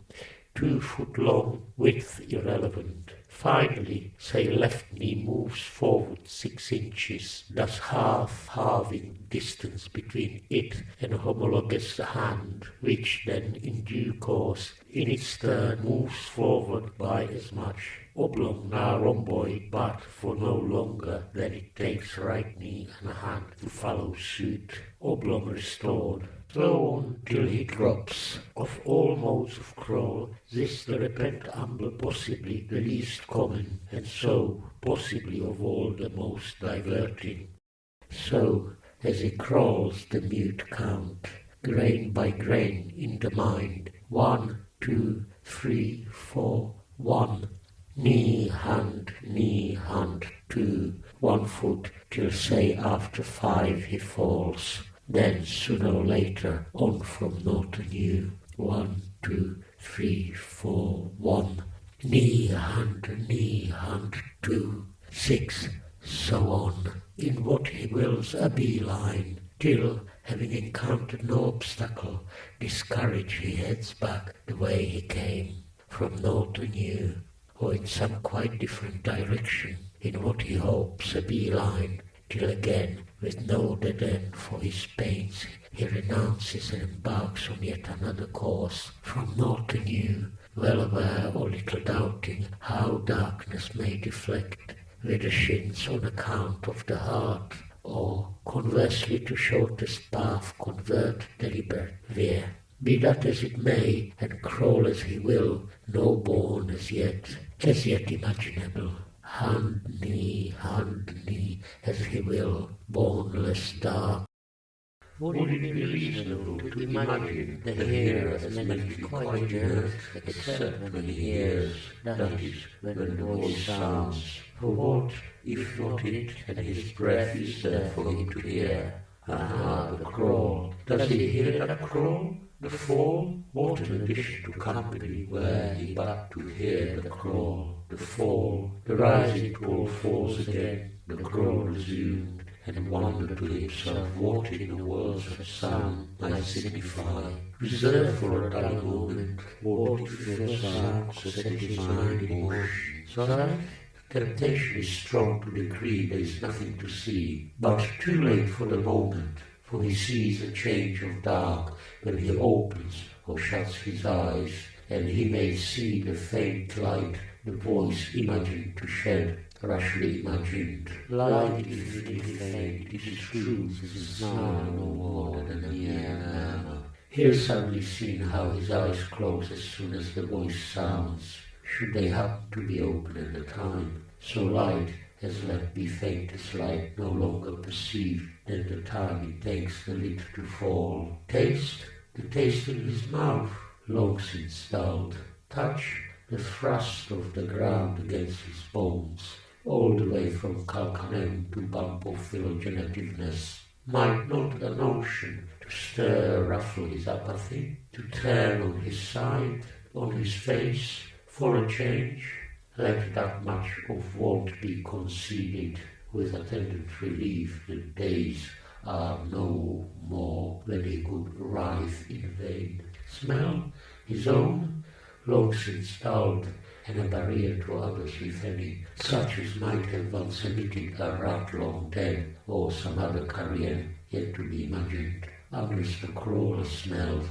2 foot long, width irrelevant. Finally, say left knee moves forward 6 inches, thus halving distance between it and homologous hand, which then in due course in its turn moves forward by as much. Oblong now rhomboid, but for no longer than it takes right knee and hand to follow suit. Oblong restored. So on till he drops. Of all modes of crawl, this the repent humble possibly the least common, and so possibly of all the most diverting. So as he crawls the mute count, grain by grain in the mind, 1, 2, 3, 4, 1. Knee, hand, 2, 1 foot, till say after 5 he falls. Then sooner or later, on from naught anew. 1, 2, 3, 4, 1. Knee, hand, 2, 6, so on. In what he wills a beeline, till, having encountered no obstacle, discouraged he heads back the way he came, from naught anew, or in some quite different direction, in what he hopes a beeline, till again, with no dead end for his pains, he renounces and embarks on yet another course, from naught anew, well aware or little doubting how darkness may deflect, with the shins on account of the heart, or conversely to shortest path convert deliberate veer. Be that as it may, and crawl as he will, no bourne as yet imaginable. Hand, knee, as he will, bourneless dark. Would it be reasonable to imagine the hearer as meant to be quite inert, except when he hears, that is, when the voice sounds? For what, if not it, and his breath is there for him to hear? The crawl. Does he hear that crawl? The fall? What an addition to company were he but to hear the crawl, the fall, the rising to all fours again, the crawl resumed, and wondered to himself what in the worlds of sound might signify. Reserve for a dull moment, what if your sound so set his mind in motion, so that temptation is strong to decree there is nothing to see, but too late for the moment, for he sees a change of dark when he opens or shuts his eyes, and he may see the faint light the voice imagined to shed, rashly imagined, light infinitely faint, its truth is a snarl no more than a mere murmur. Here suddenly seen how his eyes close as soon as the voice sounds, should they happen to be open at the time, so light as let be faint as light no longer perceived, then the time it takes the lid to fall. Taste, the taste in his mouth, long since dulled. Touch, the thrust of the ground against his bones, all the way from calcanem to bump of phylogenetiveness. Might not a notion to stir ruffle his apathy, to turn on his side, on his face, for a change? Let that much of won't be conceded, with attendant relief that days are no more when he could writhe in vain. Smell, his own, long since dulled, and a barrier to others, if any, such as might have once emitted a rat long dead, or some other carrion yet to be imagined, unless the crawler smelled.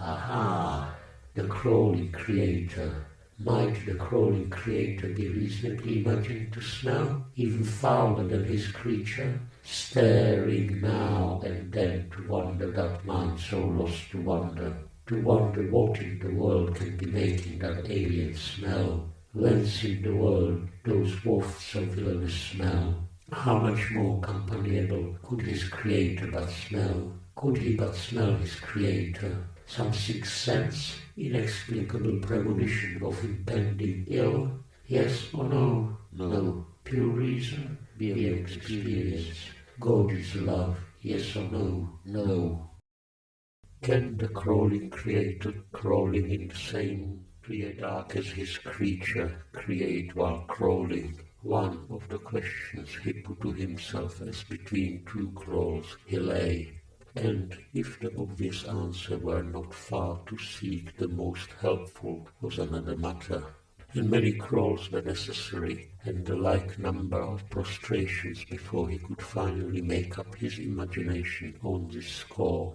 Aha! The crawling creator. Might the crawling creator be reasonably imagined to smell, even fouler than his creature, staring now and then to wonder that mind so lost to wonder what in the world can be making that alien smell, whence in the world those wafts of villainous smell. How much more companionable could his creator but smell? Could he but smell his creator? Some sixth sense, inexplicable premonition of impending ill? Yes or no? No. Pure reason? Mere experience. God is love? Yes or no? No. Can the crawling creator, crawling in the same clear dark as his creature, create while crawling? One of the questions he put to himself as between two crawls he lay. And if the obvious answer were not far to seek, the most helpful was another matter. And many crawls were necessary, and the like number of prostrations before he could finally make up his imagination on this score,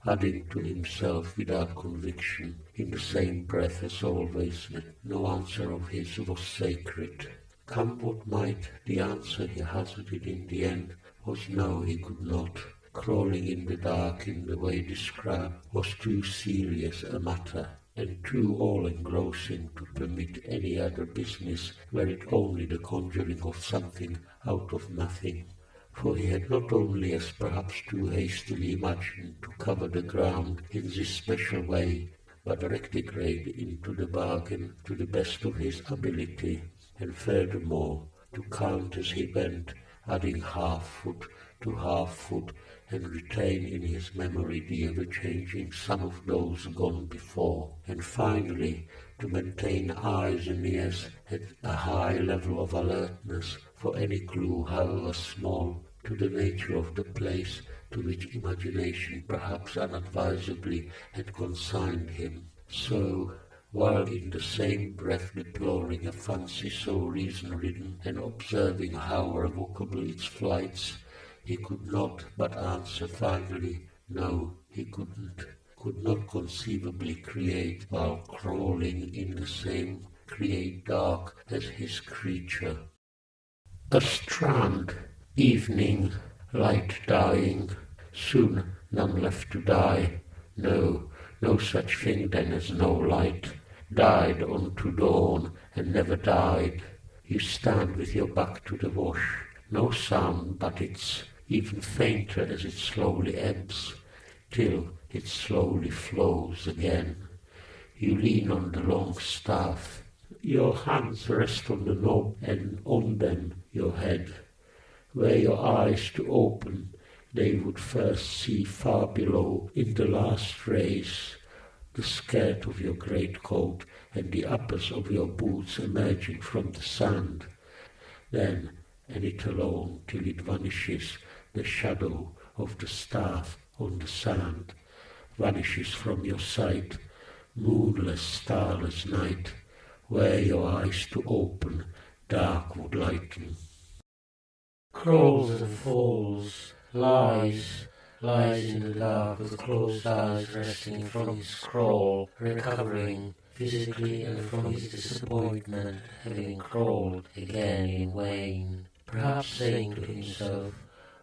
adding to himself without conviction, in the same breath as always, that no answer of his was sacred. Come what might, the answer he hazarded in the end was no, he could not. Crawling in the dark in the way described was too serious a matter, and too all-engrossing to permit any other business were it only the conjuring of something out of nothing. For he had not only, as perhaps too hastily imagined, to cover the ground in this special way, but rectigrade into the bargain to the best of his ability, and furthermore to count as he went, adding half-foot to half-foot, and retain in his memory the ever-changing sum of those gone before, and finally to maintain eyes and ears at a high level of alertness for any clue, however small, to the nature of the place to which imagination perhaps unadvisably had consigned him. So, while in the same breath deploring a fancy so reason-ridden and observing how revocable its flights, he could not but answer finally, no, he could not conceivably create while crawling in the same create dark as his creature. A strand, evening, light dying, soon none left to die. No, no such thing then as no light, died unto dawn and never died. You stand with your back to the wash, no sound but its even fainter as it slowly ebbs, till it slowly flows again. You lean on the long staff, your hands rest on the knob, and on them your head. Were your eyes to open, they would first see far below, in the last rays, the skirt of your greatcoat and the uppers of your boots emerging from the sand. Then, and it alone, till it vanishes, the shadow of the staff on the sand vanishes from your sight, moonless, starless night. Were your eyes to open, dark would lighten. Crawls and falls, lies in the dark with closed eyes resting from his crawl, recovering, physically, and from his disappointment, having crawled again in vain, perhaps saying to himself,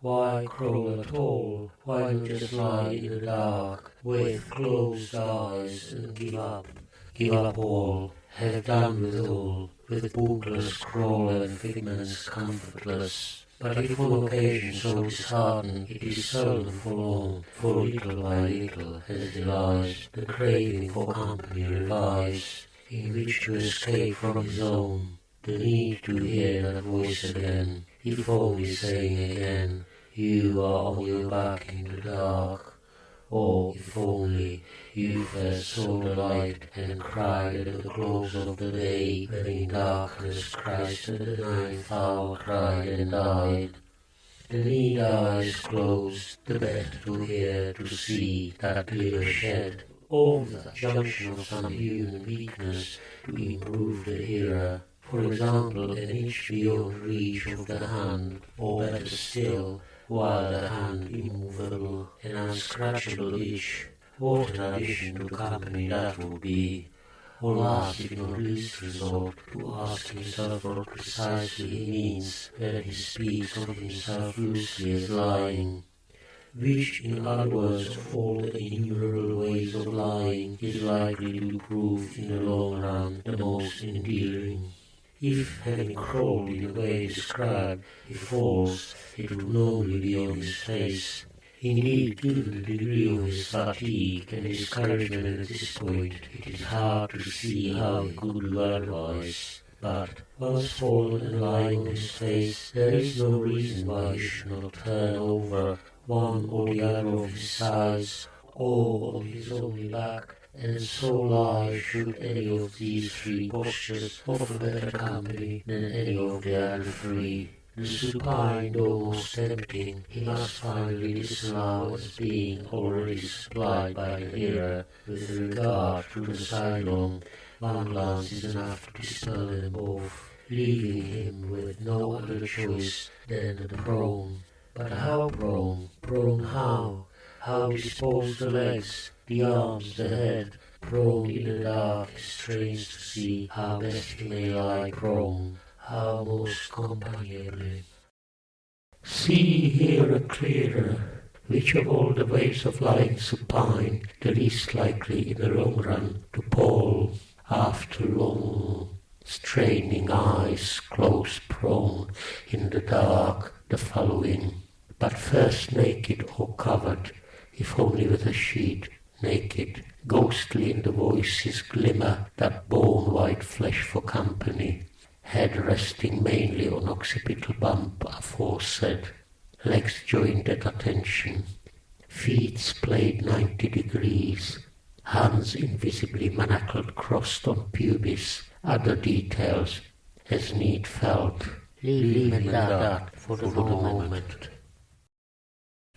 why crawl at all? Why not just lie in the dark with closed eyes and give up? Give up all, have done with all, with bootless crawl and figments comfortless. But if on occasion so disheartened, it is seldom for long, for little by little, as devised, the craving for company revives, in which to escape from his own, the need to hear that voice again, if only saying again, you are on your back in the dark, or if only you first saw the light and cried at the close of the day, when in darkness Christ at the 9th hour cried and died. The need eyes closed, the better to hear, to see that glimmer shed, or that junction of some human weakness to improve the hearer. For example, an inch beyond reach of the hand, or better still, while the hand immovable, an unscratchable itch. What an addition to company that would be! Or last, if not least resort, to ask himself what precisely he means when he speaks of himself loosely as lying. Which, in other words, of all the innumerable ways of lying, is likely to prove in the long run the most endearing. If, having crawled in the way described, he falls, it would normally be on his face. Indeed, given the degree of his fatigue and discouragement at this point, it is hard to see how he could do otherwise. But, once fallen and lying on his face, there is no reason why he should not turn over one or the other of his sides, or on his only back, and so lie should any of these three postures offer better company than any of the other three. The supine, almost tempting, he must finally disallow as being already supplied by the hearer. With regard to the sidelong, one glance is enough to dispel them both, leaving him with no other choice than the prone. But how prone? Prone how? How dispose the legs, the arms, the head? Prone in the dark, is strange to see how best he may lie prone, how most companionably. See here a clearer, which of all the ways of lying supine, the least likely in the long run to pall, after long, straining eyes, close prone, in the dark, the following, but first naked or covered, if only with a sheet, naked, ghostly in the voices glimmer, that bone-white flesh for company, head resting mainly on occipital bump aforesaid, legs joined at attention, feet splayed 90 degrees, hands invisibly manacled crossed on pubis, other details, as need felt. Leave me that for the moment.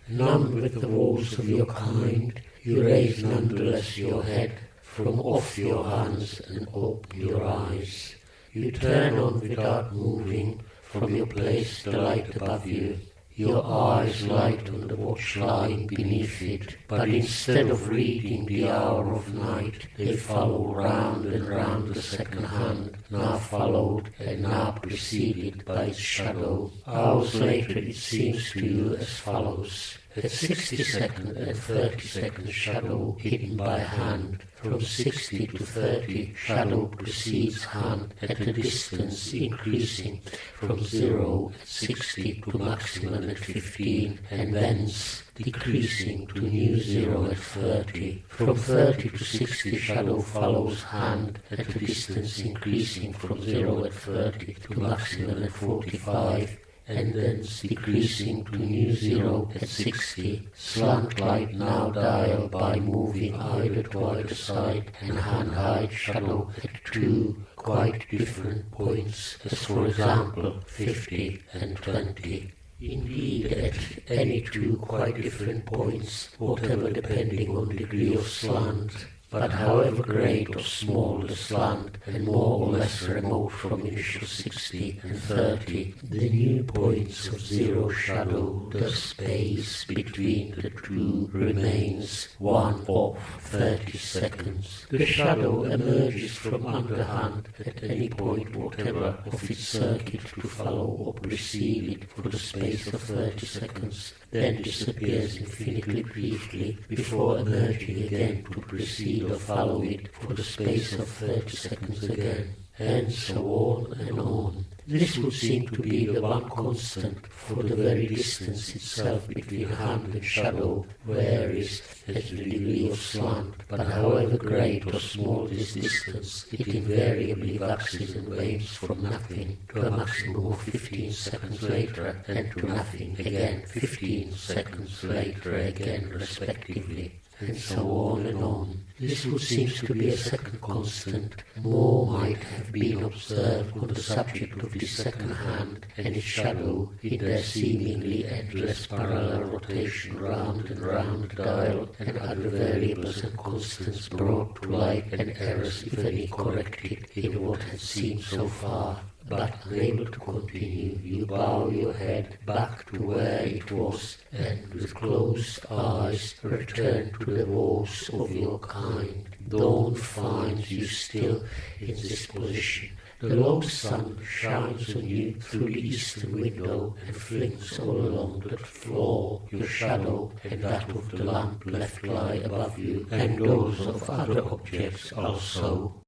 Numb with the woes of your kind, you raise nonetheless your head from off your hands and open your eyes. You turn on without moving from your place the light above you. Your eyes light on the watch lying beneath it, but instead of reading the hour of night, they follow round and round the second hand, now followed and now preceded by its shadow. Hours later it seems to you as follows. At 60-second and 30-second shadow hidden by hand, from 60 to 30 shadow precedes hand at a distance increasing from 0 at 60 to maximum at 15, and thence decreasing to new 0 at 30. From 30 to 60 shadow follows hand at a distance increasing from 0 at 30 to maximum at 45, and thence decreasing to new 0 at 60, slant light now dial by moving either to either side, and hand hide shadow at two quite different points, as for example 50 and 20. Indeed, at any two quite different points, whatever depending on degree of slant. But however great or small the slant, and more or less remote from initial 60 and 30, the new points of zero shadow, the space between the two remains 1 of 30 seconds. The shadow emerges from underhand at any point whatever of its circuit to follow or precede it for the space of 30 seconds, then disappears infinitely briefly before emerging again to precede or follow it for the space of 30 seconds again, and so on and on. This would seem to be the one constant, for the very distance itself between hand and shadow varies as the degree of slant, but however great or small this distance, it invariably waxes and wanes from nothing to a maximum of 15 seconds later, and to nothing again 15 seconds later again, respectively, and so on and on. This would seem to be a second constant. More might have been observed on the subject of this second hand and its shadow in their seemingly endless parallel rotation round and round the dial, and other variables and constants brought to light and errors, if any, corrected in what had seemed so far. But unable to continue, you bow your head back to where it was, and with closed eyes return to the woes of your kind. Dawn finds you still in this position. The low sun shines on you through the eastern window and flings all along the floor your shadow and that of the lamp left lie above you, and those of other objects also.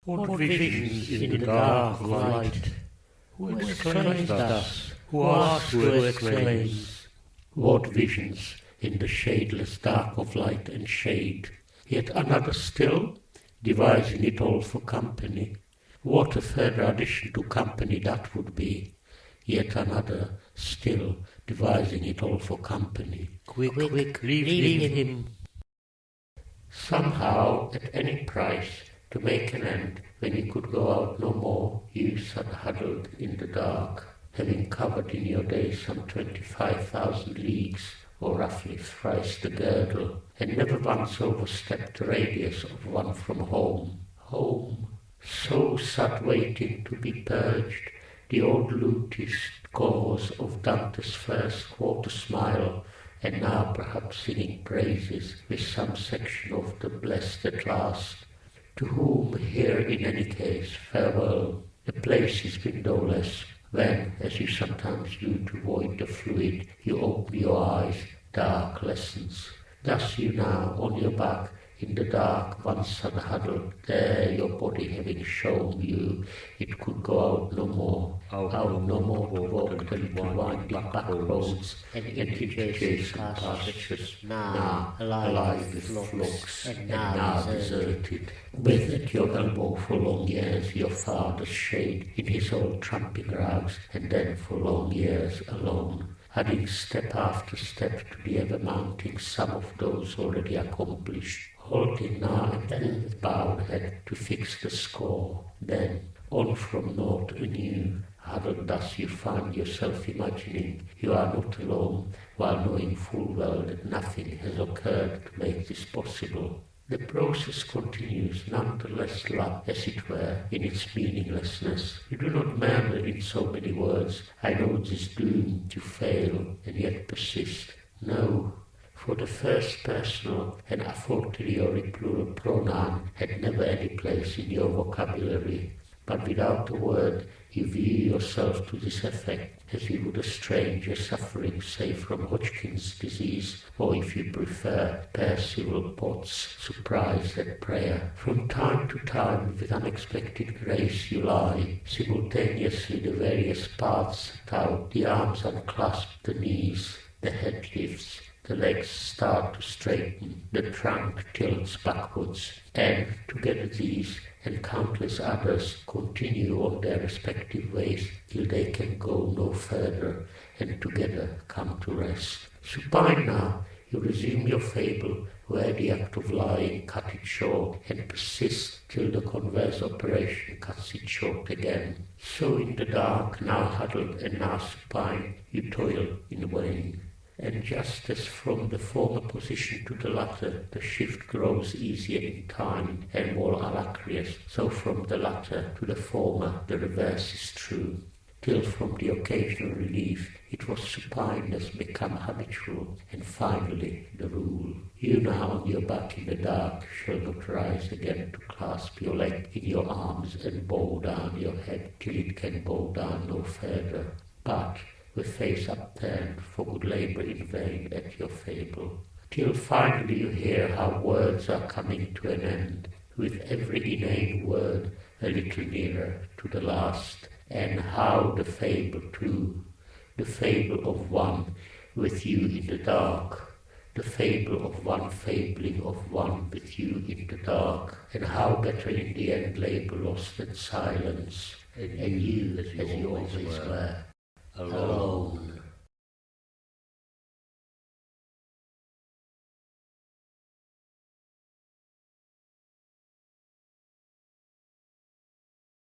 What visions in the dark light? Who exclaims thus? Who asks who exclaims? What visions in the shadeless dark of light and shade? Yet another still, devising it all for company. What a further addition to company that would be. Yet another still, devising it all for company. Quick, leave him. Somehow, at any price, to make an end, when you could go out no more, you sat huddled in the dark, having covered in your day some 25,000 leagues, or roughly thrice the girdle, and never once overstepped the radius of one from home. Home, so sat waiting to be purged, the old lutist cause of Dante's first quarter smile, and now perhaps singing praises with some section of the blessed at last. To whom here in any case farewell, the place is windowless, when, as you sometimes do to void the fluid, you open your eyes, dark lessons. Thus you now, on your back, in the dark once unhuddled, there your body having shown you it could go out no more, out no more to walk the little winding back roads and into chase pastures, now alive with flocks, and now deserted, with at your elbow for long years your father's shade in his old tramping rags, and then for long years alone, adding step after step to the ever-mounting sum of those already accomplished, halting now and then with bowed head to fix the score, then on from naught anew. Huddled thus you find yourself imagining you are not alone, while knowing full well that nothing has occurred to make this possible. The process continues, none the less love, as it were, in its meaninglessness. You do not murmur in so many words, I know this doom to fail, and yet persist. No, for the first personal and a fortiori plural pronoun had never any place in your vocabulary, but without a word you view yourself to this effect, as you would a stranger suffering, say, from Hodgkin's disease, or if you prefer, Percival Potts, surprised at prayer. From time to time, with unexpected grace, you lie, simultaneously the various paths set out, the arms unclasped, the knees, the head lifts, the legs start to straighten, the trunk tilts backwards, and together these and countless others continue on their respective ways till they can go no further, and together come to rest. Supine now, you resume your fable where the act of lying cut it short, and persist till the converse operation cuts it short again. So in the dark, now huddled and now supine, you toil in vain. and just as from the former position to the latter the shift grows easier in time and more alacrious, so from the latter to the former the reverse is true, till from the occasional relief it was supineness become habitual, and finally the rule. You now on your back in the dark shall not rise again to clasp your leg in your arms and bow down your head till it can bow down no further, but with face upturned for good labour in vain at your fable, till finally you hear how words are coming to an end, with every inane word a little nearer to the last, and how the fable too, the fable of one with you in the dark, the fable of one fabling of one with you in the dark, and how better in the end labour lost in silence, and you as you always were, alone.